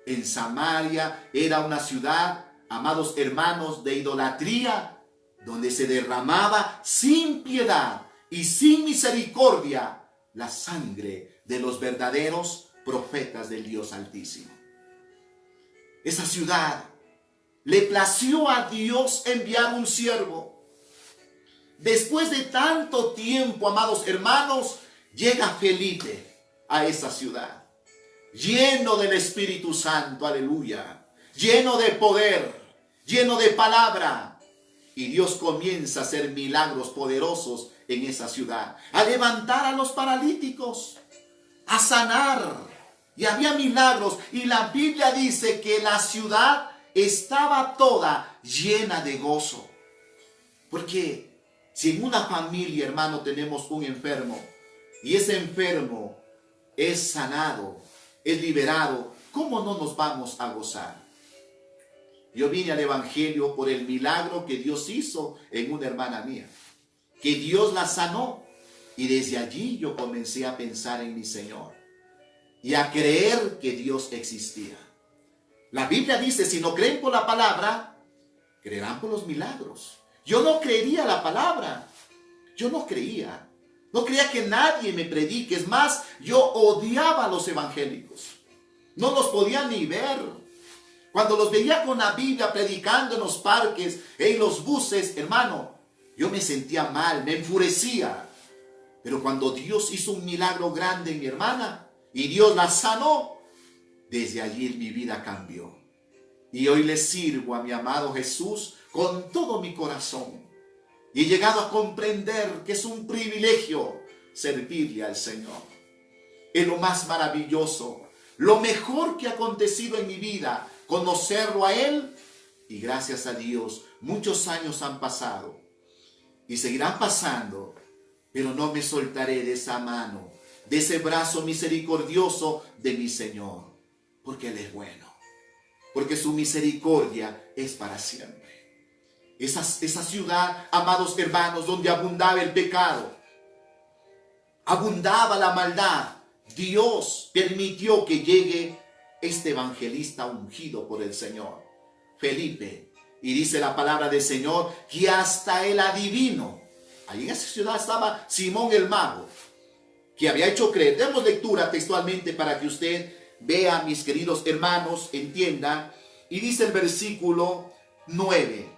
En Samaria era una ciudad, amados hermanos, de idolatría, donde se derramaba sin piedad y sin misericordia la sangre de los verdaderos profetas del Dios Altísimo. Esa ciudad le plació a Dios enviar un siervo. Después de tanto tiempo, amados hermanos, llega Felipe a esa ciudad, lleno del Espíritu Santo, aleluya, lleno de poder, lleno de palabra. Y Dios comienza a hacer milagros poderosos en esa ciudad, a levantar a los paralíticos, a sanar. Y había milagros, y la Biblia dice que la ciudad estaba toda llena de gozo. Porque si en una familia, hermano, tenemos un enfermo, y ese enfermo es sanado, es liberado, ¿cómo no nos vamos a gozar? Yo vine al Evangelio por el milagro que Dios hizo en una hermana mía, que Dios la sanó, y desde allí yo comencé a pensar en mi Señor y a creer que Dios existía. La Biblia dice: si no creen por la palabra, creerán por los milagros. Yo no creería la palabra. Yo no creía. No creía que nadie me predique. Es más, yo odiaba a los evangélicos. No los podía ni ver. Cuando los veía con la Biblia predicando en los parques, en los buses, hermano, yo me sentía mal, me enfurecía. Pero cuando Dios hizo un milagro grande en mi hermana y Dios la sanó, desde allí mi vida cambió. Y hoy le sirvo a mi amado Jesús con todo mi corazón. Y he llegado a comprender que es un privilegio servirle al Señor. Es lo más maravilloso, lo mejor que ha acontecido en mi vida, conocerlo a Él. Y gracias a Dios, muchos años han pasado y seguirán pasando, pero no me soltaré de esa mano, de ese brazo misericordioso de mi Señor, porque Él es bueno, porque su misericordia es para siempre. Esa ciudad, amados hermanos, donde abundaba el pecado, abundaba la maldad, Dios permitió que llegue este evangelista ungido por el Señor, Felipe. Y dice la palabra del Señor que hasta el adivino, ahí en esa ciudad estaba Simón el mago, que había hecho creer. Demos lectura textualmente para que usted vea, mis queridos hermanos, entienda. Y dice el versículo 9.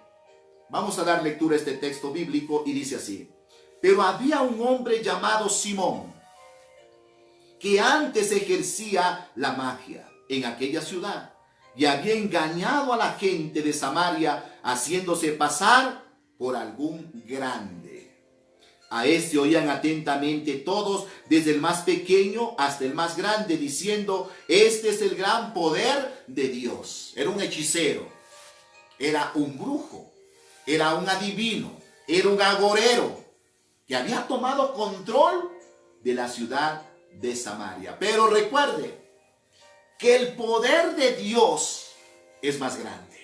Vamos a dar lectura a este texto bíblico y dice así: pero había un hombre llamado Simón, que antes ejercía la magia en aquella ciudad, y había engañado a la gente de Samaria, haciéndose pasar por algún grande. A este oían atentamente todos, desde el más pequeño hasta el más grande, diciendo: este es el gran poder de Dios. Era un hechicero, era un brujo, era un adivino, era un agorero, que había tomado control de la ciudad de Samaria. Pero recuerde que el poder de Dios es más grande.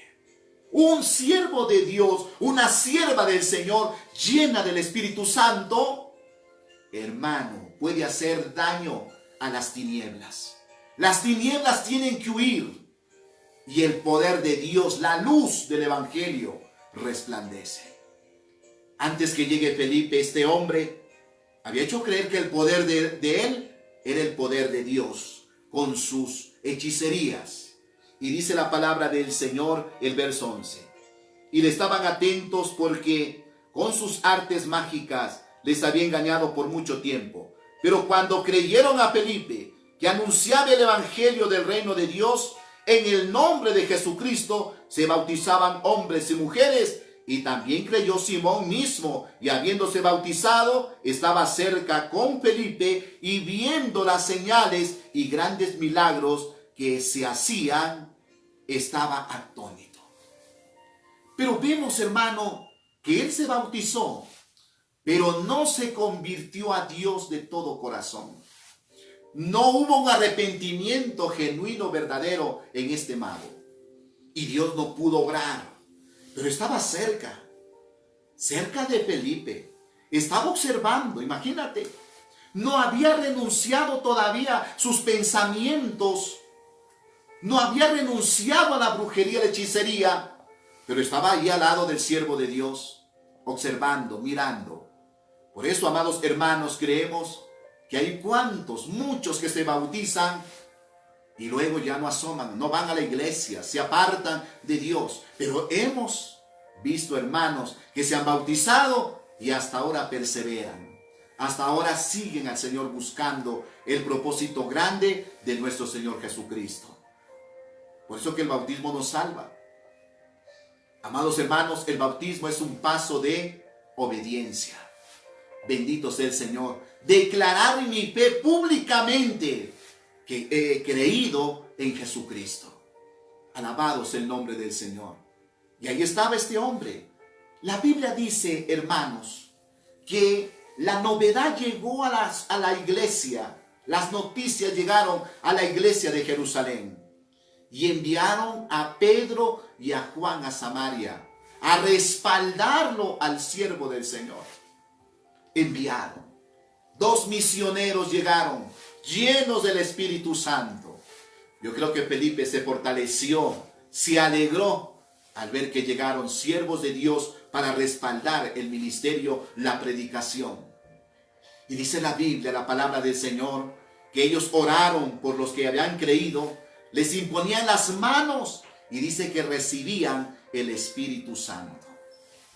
Un siervo de Dios, una sierva del Señor llena del Espíritu Santo, hermano, puede hacer daño a las tinieblas. Las tinieblas tienen que huir y el poder de Dios, la luz del Evangelio, resplandece. Antes que llegue Felipe, este hombre había hecho creer que el poder de él era el poder de Dios con sus hechicerías. Y dice la palabra del Señor, el verso 11. Y le estaban atentos porque con sus artes mágicas les había engañado por mucho tiempo. Pero cuando creyeron a Felipe, que anunciaba el evangelio del reino de Dios, en el nombre de Jesucristo se bautizaban hombres y mujeres. Y también creyó Simón mismo, y habiéndose bautizado, estaba cerca con Felipe, y viendo las señales y grandes milagros que se hacían, estaba atónito. Pero vemos, hermano, que él se bautizó, pero no se convirtió a Dios de todo corazón. No hubo un arrepentimiento genuino, verdadero en este mago. Y Dios no pudo obrar. Pero estaba cerca de Felipe. Estaba observando, imagínate. No había renunciado todavía sus pensamientos. No había renunciado a la brujería, a la hechicería. Pero estaba ahí al lado del siervo de Dios, observando, mirando. Por eso, amados hermanos, creemos que hay muchos que se bautizan y luego ya no asoman, no van a la iglesia, se apartan de Dios. Pero hemos visto hermanos que se han bautizado y hasta ahora perseveran. Hasta ahora siguen al Señor buscando el propósito grande de nuestro Señor Jesucristo. Por eso que el bautismo nos salva. Amados hermanos, el bautismo es un paso de obediencia. Bendito sea el Señor. Declarar mi fe públicamente que he creído en Jesucristo. Alabado sea el nombre del Señor. Y ahí estaba este hombre. La Biblia dice, hermanos, que la novedad llegó a la iglesia. Las noticias llegaron a la iglesia de Jerusalén. Y enviaron a Pedro y a Juan a Samaria a respaldarlo al siervo del Señor. Enviaron. 2 misioneros llegaron llenos del Espíritu Santo. Yo creo que Felipe se fortaleció, se alegró al ver que llegaron siervos de Dios para respaldar el ministerio, la predicación. Y dice la Biblia, la palabra del Señor, que ellos oraron por los que habían creído, les imponían las manos y dice que recibían el Espíritu Santo.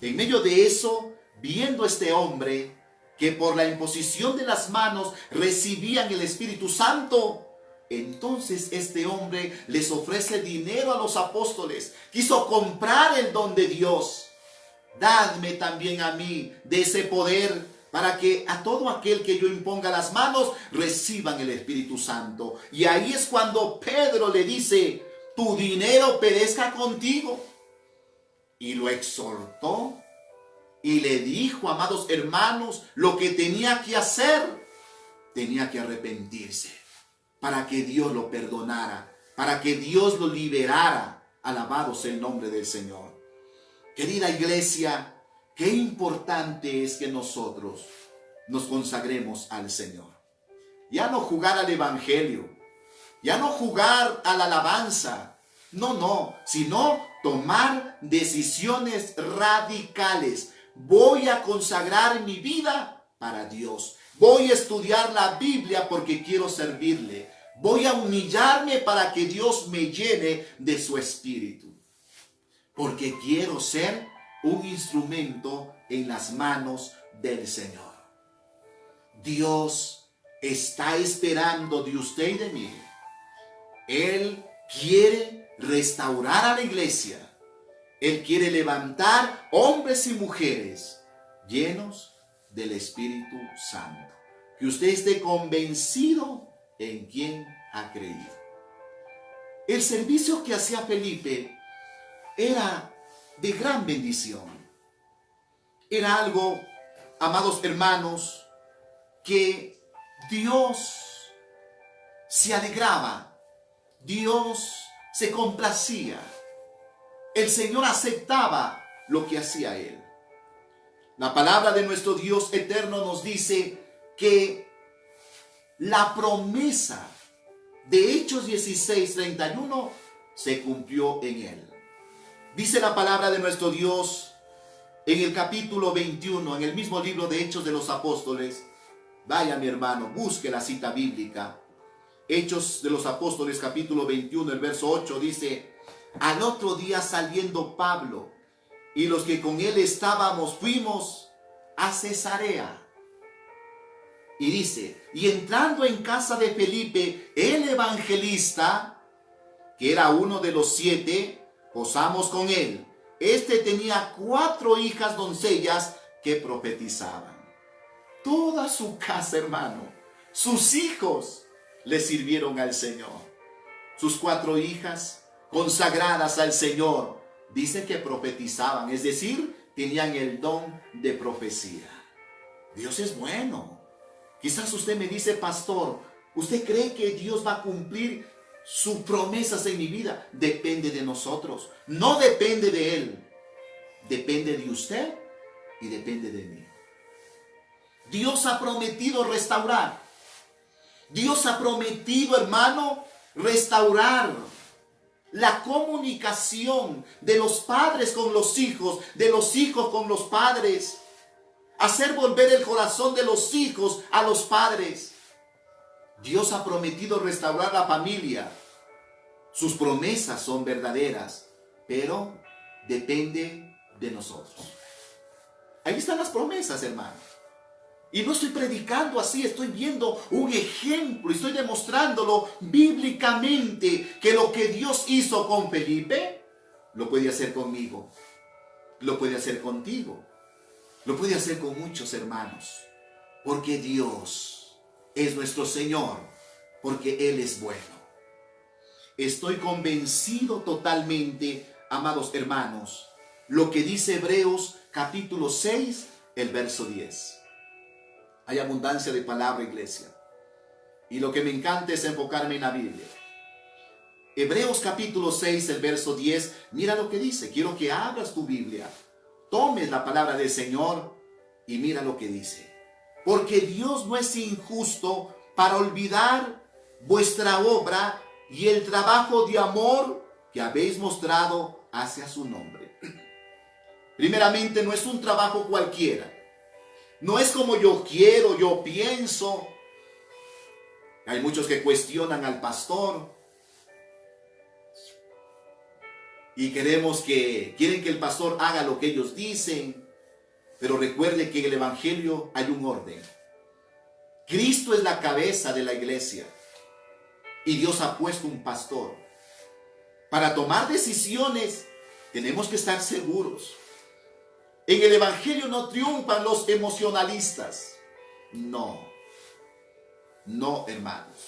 En medio de eso, viendo este hombre que por la imposición de las manos recibían el Espíritu Santo, entonces este hombre les ofrece dinero a los apóstoles. Quiso comprar el don de Dios. Dadme también a mí de ese poder para que a todo aquel que yo imponga las manos reciban el Espíritu Santo. Y ahí es cuando Pedro le dice, tu dinero perezca contigo. Y lo exhortó y le dijo, amados hermanos, lo que tenía que hacer. Tenía que arrepentirse para que Dios lo perdonara, para que Dios lo liberara. Alabado sea el nombre del Señor. Querida iglesia, qué importante es que nosotros nos consagremos al Señor. Ya no jugar al evangelio, ya no jugar a la alabanza, no, sino tomar decisiones radicales. Voy a consagrar mi vida para Dios. Voy a estudiar la Biblia porque quiero servirle. Voy a humillarme para que Dios me llene de su espíritu. Porque quiero ser un instrumento en las manos del Señor. Dios está esperando de usted y de mí. Él quiere restaurar a la iglesia. Él quiere levantar hombres y mujeres llenos del Espíritu Santo. Que usted esté convencido en quien ha creído. El servicio que hacía Felipe era de gran bendición. Era algo, amados hermanos, que Dios se alegraba, Dios se complacía, el Señor aceptaba lo que hacía Él. La palabra de nuestro Dios eterno nos dice que la promesa de Hechos 16:31 se cumplió en Él. Dice la palabra de nuestro Dios en el capítulo 21, en el mismo libro de Hechos de los Apóstoles. Vaya, mi hermano, busque la cita bíblica. Hechos de los Apóstoles, capítulo 21, el verso 8, dice: al otro día, saliendo Pablo y los que con él estábamos, fuimos a Cesarea. Y dice: y entrando en casa de Felipe, el evangelista, que era uno de los 7, posamos con él. Este tenía 4 hijas doncellas que profetizaban. Toda su casa, hermano, sus hijos le sirvieron al Señor. Sus 4 hijas consagradas al Señor, dice que profetizaban, es decir, tenían el don de profecía. Dios es bueno. Quizás usted me dice: pastor, ¿usted cree que Dios va a cumplir sus promesas en mi vida? Depende de nosotros, no depende de Él. Depende de usted y depende de mí. Dios ha prometido restaurar. Dios ha prometido, hermano, restaurar la comunicación de los padres con los hijos, de los hijos con los padres. Hacer volver el corazón de los hijos a los padres. Dios ha prometido restaurar la familia. Sus promesas son verdaderas, pero depende de nosotros. Ahí están las promesas, hermano. Y no estoy predicando así, estoy viendo un ejemplo y estoy demostrándolo bíblicamente, que lo que Dios hizo con Felipe, lo puede hacer conmigo, lo puede hacer contigo, lo puede hacer con muchos hermanos, porque Dios es nuestro Señor, porque Él es bueno. Estoy convencido totalmente, amados hermanos, lo que dice Hebreos capítulo 6, el verso 10. Hay abundancia de palabra, iglesia. Y lo que me encanta es enfocarme en la Biblia. Hebreos capítulo 6, el verso 10. Mira lo que dice. Quiero que abras tu Biblia. Tomes la palabra del Señor y mira lo que dice. Porque Dios no es injusto para olvidar vuestra obra y el trabajo de amor que habéis mostrado hacia su nombre. Primeramente, no es un trabajo cualquiera. No es como yo quiero, yo pienso. Hay muchos que cuestionan al pastor y quieren que el pastor haga lo que ellos dicen. Pero recuerde que en el evangelio hay un orden. Cristo es la cabeza de la iglesia y Dios ha puesto un pastor. Para tomar decisiones tenemos que estar seguros. En el evangelio no triunfan los emocionalistas. No, hermanos.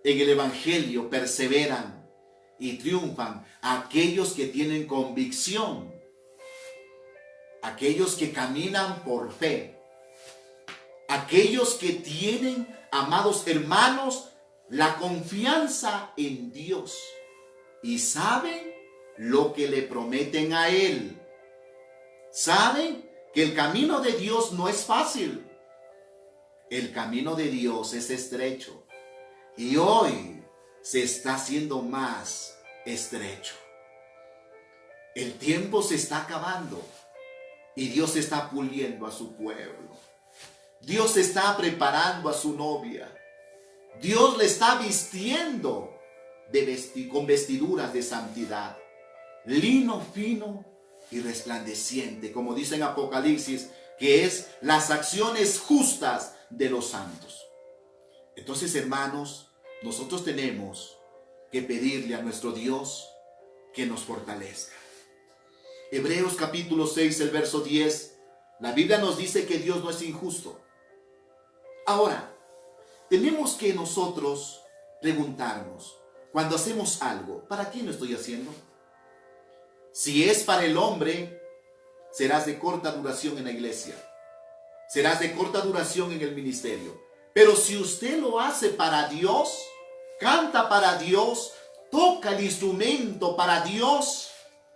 En el evangelio perseveran y triunfan aquellos que tienen convicción, aquellos que caminan por fe, aquellos que tienen, amados hermanos, la confianza en Dios y saben lo que le prometen a Él. Saben que el camino de Dios no es fácil. El camino de Dios es estrecho. Y hoy se está haciendo más estrecho. El tiempo se está acabando. Y Dios está puliendo a su pueblo. Dios está preparando a su novia. Dios le está vistiendo con vestiduras de santidad. Lino fino y resplandeciente, como dice en Apocalipsis, que es las acciones justas de los santos. Entonces, hermanos, nosotros tenemos que pedirle a nuestro Dios que nos fortalezca. Hebreos capítulo 6, el verso 10, la Biblia nos dice que Dios no es injusto. Ahora, tenemos que nosotros preguntarnos, cuando hacemos algo, ¿para quién lo estoy haciendo? Si es para el hombre, serás de corta duración en la iglesia. Serás de corta duración en el ministerio. Pero si usted lo hace para Dios, canta para Dios, toca el instrumento para Dios,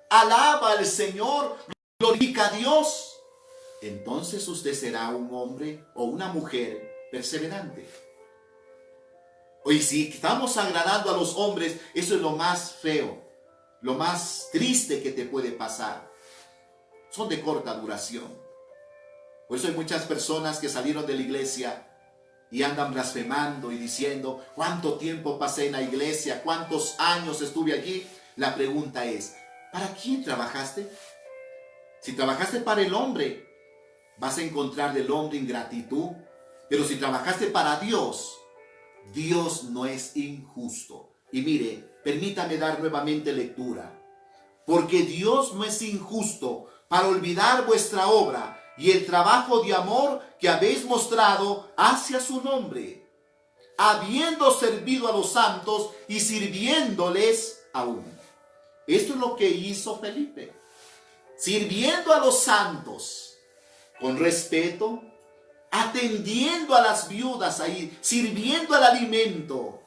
alaba al Señor, glorifica a Dios, entonces usted será un hombre o una mujer perseverante. Y si estamos agradando a los hombres, eso es lo más feo, lo más triste que te puede pasar. Son de corta duración. Por eso hay muchas personas que salieron de la iglesia y andan blasfemando y diciendo, ¿cuánto tiempo pasé en la iglesia? ¿Cuántos años estuve allí? La pregunta es, ¿para quién trabajaste? Si trabajaste para el hombre, vas a encontrar del hombre ingratitud. Pero si trabajaste para Dios, Dios no es injusto. Y mire, permítame dar nuevamente lectura. Porque Dios no es injusto para olvidar vuestra obra y el trabajo de amor que habéis mostrado hacia su nombre, habiendo servido a los santos y sirviéndoles aún. Esto es lo que hizo Felipe, sirviendo a los santos con respeto, atendiendo a las viudas ahí, sirviendo al alimento.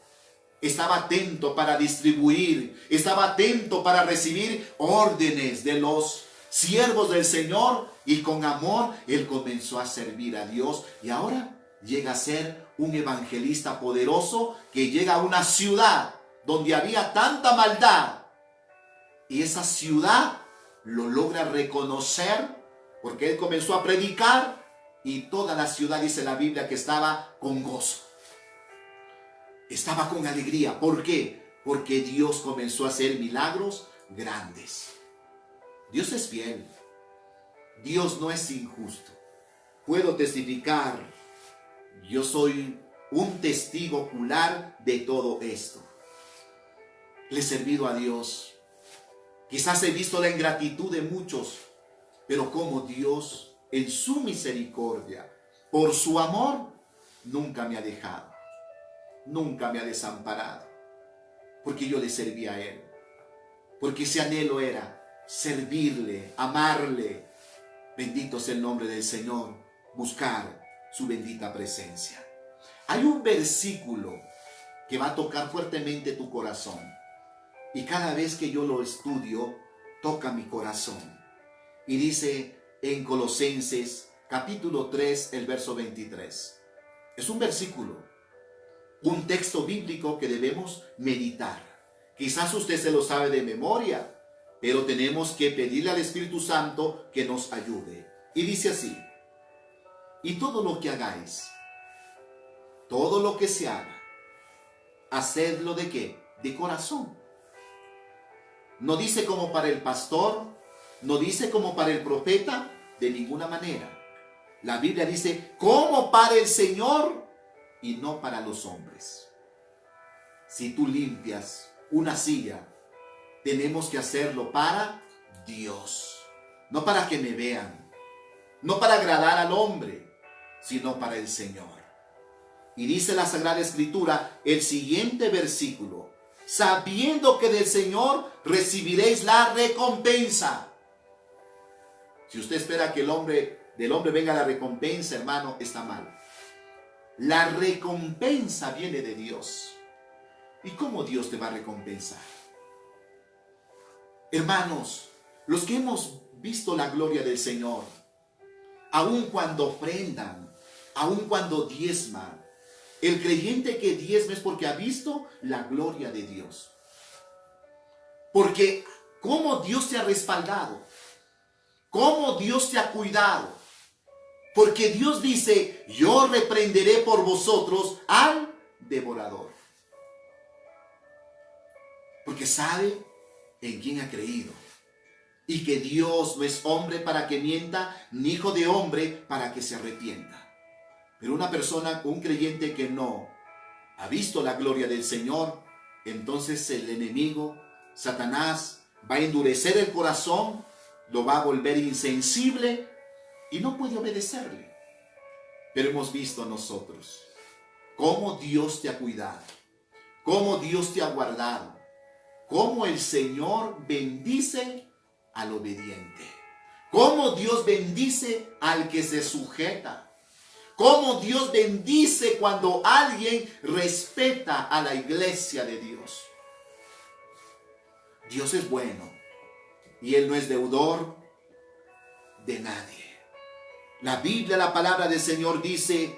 Estaba atento para distribuir, estaba atento para recibir órdenes de los siervos del Señor, y con amor él comenzó a servir a Dios, y ahora llega a ser un evangelista poderoso que llega a una ciudad donde había tanta maldad, y esa ciudad lo logra reconocer porque él comenzó a predicar, y toda la ciudad, dice la Biblia, que estaba con gozo, estaba con alegría. ¿Por qué? Porque Dios comenzó a hacer milagros grandes. Dios es fiel. Dios no es injusto. Puedo testificar. Yo soy un testigo ocular de todo esto. Le he servido a Dios. Quizás he visto la ingratitud de muchos, pero como Dios, en su misericordia, por su amor, nunca me ha dejado. Nunca me ha desamparado. Porque yo le serví a Él. Porque ese anhelo era servirle, amarle. Bendito sea el nombre del Señor. Buscar su bendita presencia. Hay un versículo que va a tocar fuertemente tu corazón. Y cada vez que yo lo estudio, toca mi corazón. Y dice en Colosenses capítulo 3, el verso 23. Es un versículo, un texto bíblico que debemos meditar. Quizás usted se lo sabe de memoria, pero tenemos que pedirle al Espíritu Santo que nos ayude. Y dice así: y todo lo que hagáis, todo lo que se haga, hacedlo ¿de qué? De corazón. No dice como para el pastor, no dice como para el profeta, de ninguna manera. La Biblia dice como para el Señor y no para los hombres. Si tú limpias una silla, tenemos que hacerlo para Dios, no para que me vean, no para agradar al hombre, sino para el Señor. Y dice la Sagrada Escritura, el siguiente versículo: sabiendo que del Señor recibiréis la recompensa. Si usted espera que del hombre venga la recompensa, hermano, está mal. La recompensa viene de Dios. ¿Y cómo Dios te va a recompensar? Hermanos, los que hemos visto la gloria del Señor, aun cuando ofrendan, aun cuando diezman, el creyente que diezma es porque ha visto la gloria de Dios. Porque cómo Dios te ha respaldado, cómo Dios te ha cuidado. Porque Dios dice, yo reprenderé por vosotros al devorador. Porque sabe en quién ha creído. Y que Dios no es hombre para que mienta, ni hijo de hombre para que se arrepienta. Pero una persona, un creyente que no ha visto la gloria del Señor, entonces el enemigo, Satanás, va a endurecer el corazón, lo va a volver insensible y no puede obedecerle. Pero hemos visto nosotros cómo Dios te ha cuidado, cómo Dios te ha guardado, cómo el Señor bendice al obediente, cómo Dios bendice al que se sujeta, Cómo Dios bendice cuando alguien respeta a la iglesia de Dios. Dios es bueno y Él no es deudor de nadie. La Biblia, la palabra del Señor dice,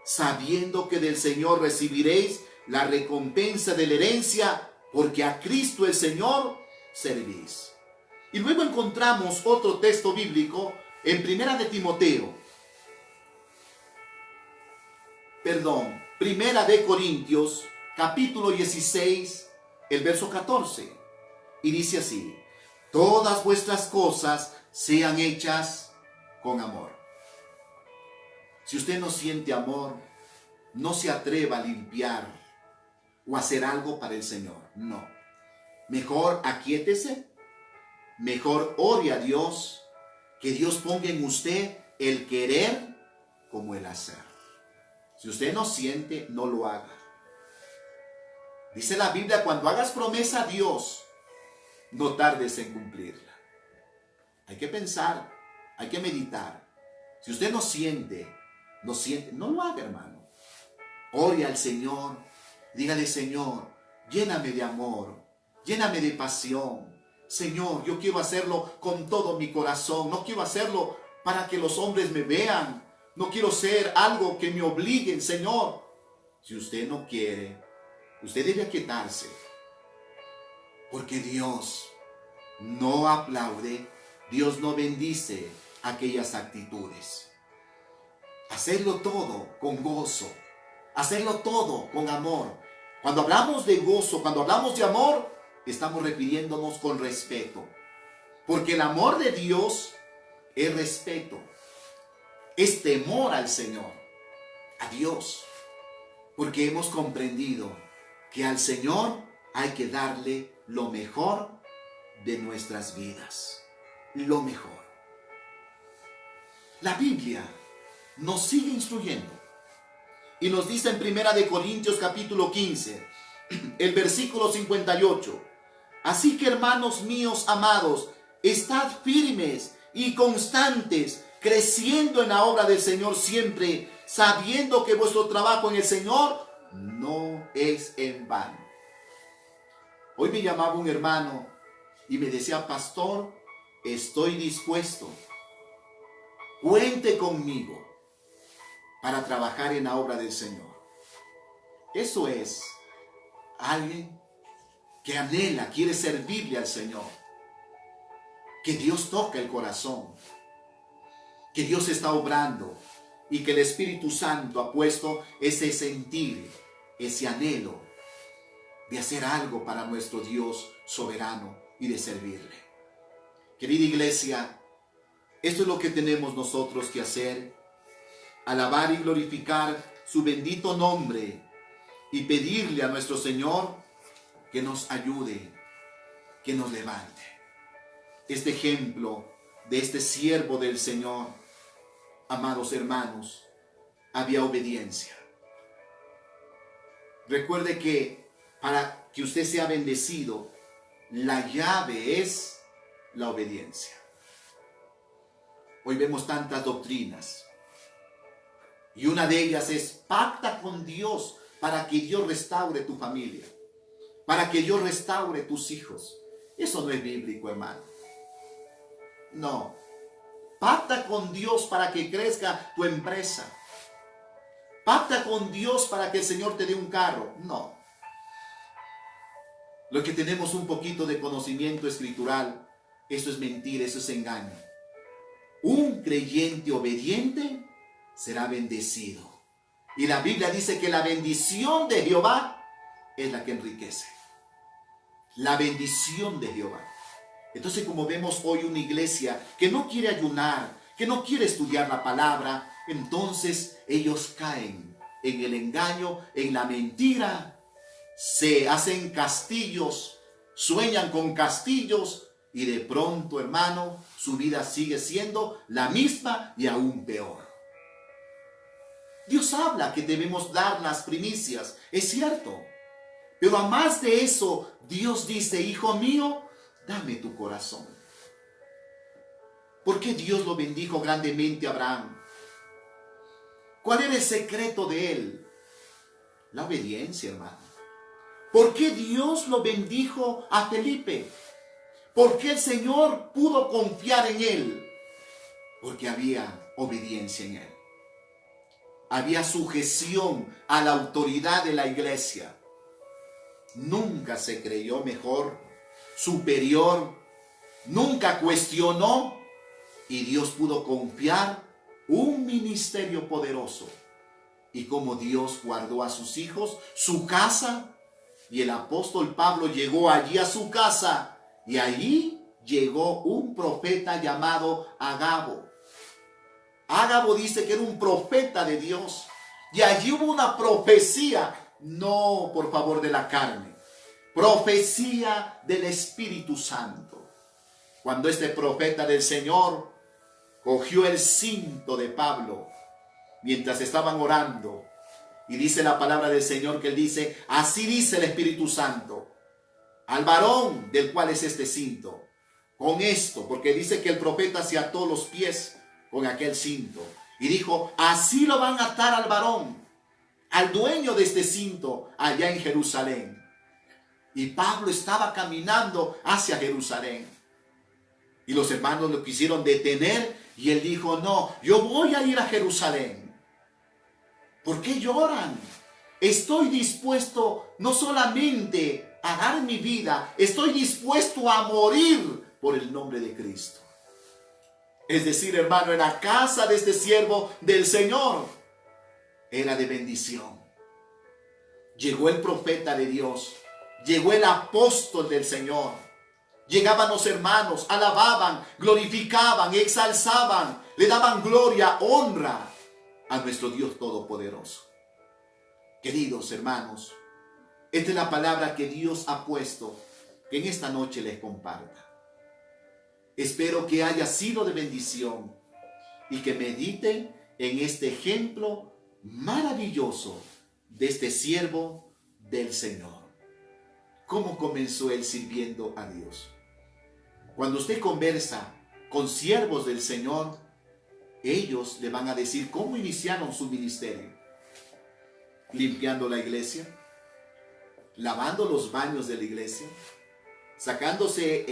sabiendo que del Señor recibiréis la recompensa de la herencia, porque a Cristo el Señor servís. Y luego encontramos otro texto bíblico en Primera de Corintios, capítulo 16, el verso 14. Y dice así: todas vuestras cosas sean hechas con amor. Si usted no siente amor, no se atreva a limpiar o hacer algo para el Señor. No. Mejor aquíétese, mejor ore a Dios, que Dios ponga en usted el querer como el hacer. Si usted no siente, no lo haga. Dice la Biblia, cuando hagas promesa a Dios, no tardes en cumplirla. Hay que pensar, hay que meditar. Si usted no siente, no lo haga, hermano. Ore al Señor, dígale: Señor, lléname de amor, lléname de pasión. Señor, yo quiero hacerlo con todo mi corazón. No quiero hacerlo para que los hombres me vean. No quiero ser algo que me obliguen, Señor. Si usted no quiere, usted debe aquietarse. Porque Dios no aplaude, Dios no bendice aquellas actitudes. Hacerlo todo con gozo, hacerlo todo con amor. Cuando hablamos de gozo, cuando hablamos de amor, estamos refiriéndonos con respeto. Porque el amor de Dios es respeto, es temor al Señor, a Dios. Porque hemos comprendido que al Señor hay que darle lo mejor de nuestras vidas. Lo mejor. La Biblia nos sigue instruyendo y nos dice en Primera de Corintios capítulo 15, el versículo 58: así que, hermanos míos amados, estad firmes y constantes, creciendo en la obra del Señor siempre, sabiendo que vuestro trabajo en el Señor no es en vano. Hoy me llamaba un hermano y me decía: pastor, estoy dispuesto, cuente conmigo para trabajar en la obra del Señor. Eso es alguien que anhela, quiere servirle al Señor. Que Dios toca el corazón, que Dios está obrando y que el Espíritu Santo ha puesto ese sentir, ese anhelo de hacer algo para nuestro Dios soberano y de servirle. Querida iglesia, esto es lo que tenemos nosotros que hacer: alabar y glorificar su bendito nombre y pedirle a nuestro Señor que nos ayude, que nos levante. Este ejemplo de este siervo del Señor, amados hermanos, había obediencia. Recuerde que para que usted sea bendecido, la llave es la obediencia. Hoy vemos tantas doctrinas y una de ellas es: pacta con Dios para que Dios restaure tu familia, para que Dios restaure tus hijos. Eso no es bíblico, hermano. No. Pacta con Dios para que crezca tu empresa. Pacta con Dios para que el Señor te dé un carro. No. Lo que tenemos un poquito de conocimiento escritural, eso es mentira, eso es engaño. Un creyente obediente será bendecido. Y la Biblia dice que la bendición de Jehová es la que enriquece. La bendición de Jehová. Entonces, como vemos hoy una iglesia que no quiere ayunar, que no quiere estudiar la palabra, entonces ellos caen en el engaño, en la mentira, se hacen castillos, sueñan con castillos y de pronto, hermano, su vida sigue siendo la misma y aún peor. Dios habla que debemos dar las primicias, es cierto. Pero a más de eso, Dios dice: hijo mío, dame tu corazón. ¿Por qué Dios lo bendijo grandemente a Abraham? ¿Cuál era el secreto de él? La obediencia, hermano. ¿Por qué Dios lo bendijo a Felipe? ¿Por qué el Señor pudo confiar en él? Porque había obediencia en él. Había sujeción a la autoridad de la iglesia. Nunca se creyó mejor, superior, nunca cuestionó, y Dios pudo confiar un ministerio poderoso. Y como Dios guardó a sus hijos, su casa, y el apóstol Pablo llegó allí a su casa, y allí llegó un profeta llamado Agabo. Agabo dice que era un profeta de Dios, y allí hubo una profecía, no por favor de la carne, profecía del Espíritu Santo. Cuando este profeta del Señor cogió el cinto de Pablo mientras estaban orando, y dice la palabra del Señor que él dice, así dice el Espíritu Santo, al varón del cual es este cinto, con esto, porque dice que el profeta se ató los pies con aquel cinto, y dijo, así lo van a atar al varón, al dueño de este cinto, allá en Jerusalén. Y Pablo estaba caminando hacia Jerusalén, y los hermanos lo quisieron detener, y él dijo, no, yo voy a ir a Jerusalén. ¿Por qué lloran? Estoy dispuesto no solamente a dar mi vida, estoy dispuesto a morir por el nombre de Cristo. Es decir, hermano, en la casa de este siervo del Señor era de bendición. Llegó el profeta de Dios, llegó el apóstol del Señor. Llegaban los hermanos, alababan, glorificaban, exalzaban, le daban gloria, honra a nuestro Dios Todopoderoso. Queridos hermanos, esta es la palabra que Dios ha puesto, que en esta noche les comparta. Espero que haya sido de bendición y que mediten en este ejemplo maravilloso de este siervo del Señor. ¿Cómo comenzó él sirviendo a Dios? Cuando usted conversa con siervos del Señor, ellos le van a decir cómo iniciaron su ministerio. Limpiando la iglesia, lavando los baños de la iglesia, sacándose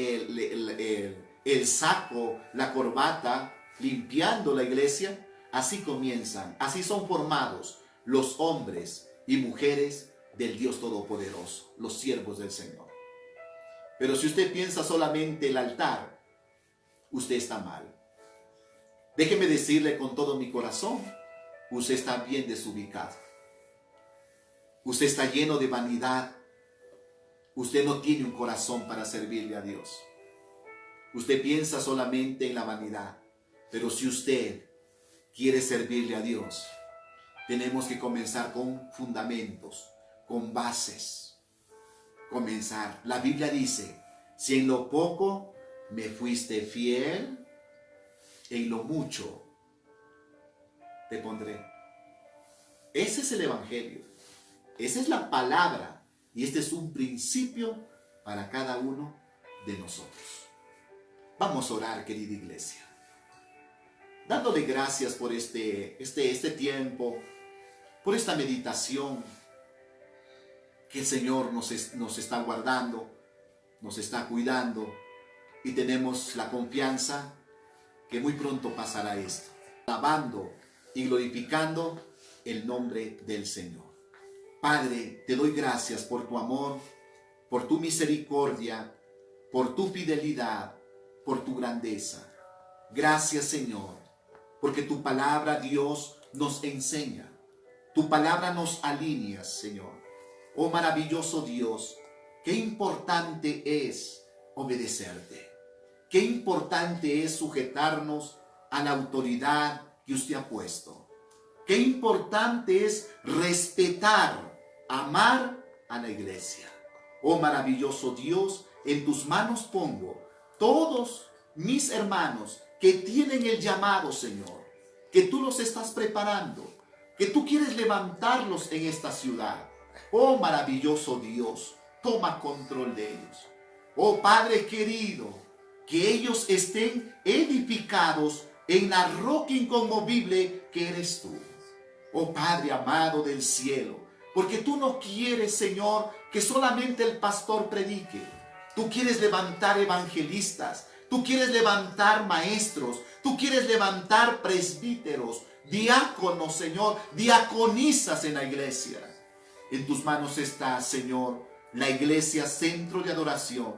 el saco, la corbata, limpiando la iglesia. Así comienzan, así son formados los hombres y mujeres del Dios Todopoderoso, los siervos del Señor. Pero si usted piensa solamente el altar, usted está mal. Déjeme decirle con todo mi corazón, usted está bien desubicado. Usted está lleno de vanidad. Usted no tiene un corazón para servirle a Dios. Usted piensa solamente en la vanidad. Pero si usted quiere servirle a Dios, tenemos que comenzar con fundamentos, con bases. Comenzar. La Biblia dice, si en lo poco me fuiste fiel, en lo mucho te pondré. Ese es el Evangelio. Esa es la palabra. Y este es un principio para cada uno de nosotros. Vamos a orar, querida iglesia. Dándole gracias por este tiempo, por esta meditación que el Señor nos está guardando, nos está cuidando, y tenemos la confianza que muy pronto pasará esto, alabando y glorificando el nombre del Señor. Padre, te doy gracias por tu amor, por tu misericordia, por tu fidelidad, por tu grandeza. Gracias, Señor, porque tu palabra, Dios, nos enseña. Tu palabra nos alinea, Señor. Oh maravilloso Dios, qué importante es obedecerte. Qué importante es sujetarnos a la autoridad que usted ha puesto. Qué importante es respetar, amar a la iglesia. Oh maravilloso Dios, en tus manos pongo todos mis hermanos que tienen el llamado, Señor, que tú los estás preparando, que tú quieres levantarlos en esta ciudad. Oh maravilloso Dios, toma control de ellos. Oh Padre querido, que ellos estén edificados en la roca inconmovible que eres tú. Oh Padre amado del cielo, porque tú no quieres, Señor, que solamente el pastor predique. Tú quieres levantar evangelistas, tú quieres levantar maestros, tú quieres levantar presbíteros, diáconos, Señor, diaconisas en la iglesia. En tus manos está, Señor, la iglesia, centro de adoración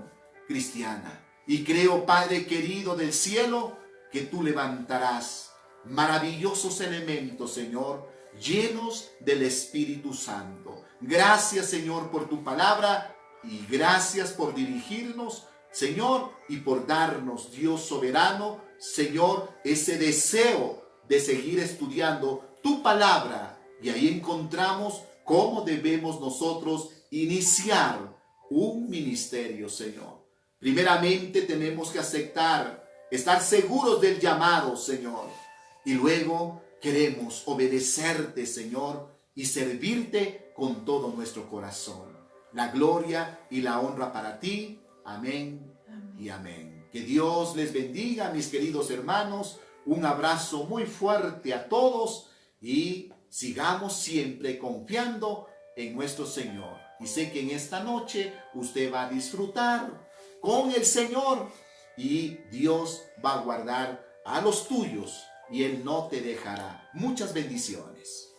cristiana. Y creo, Padre querido del cielo, que tú levantarás maravillosos elementos, Señor, llenos del Espíritu Santo. Gracias, Señor, por tu palabra y gracias por dirigirnos, Señor, y por darnos, Dios soberano, Señor, ese deseo de seguir estudiando tu palabra. Y ahí encontramos cómo debemos nosotros iniciar un ministerio, Señor. Primeramente tenemos que aceptar, estar seguros del llamado, Señor. Y luego queremos obedecerte, Señor, y servirte con todo nuestro corazón. La gloria y la honra para ti. Amén, amén y amén. Que Dios les bendiga, mis queridos hermanos. Un abrazo muy fuerte a todos y sigamos siempre confiando en nuestro Señor. Y sé que en esta noche usted va a disfrutar con el Señor y Dios va a guardar a los tuyos y Él no te dejará. Muchas bendiciones.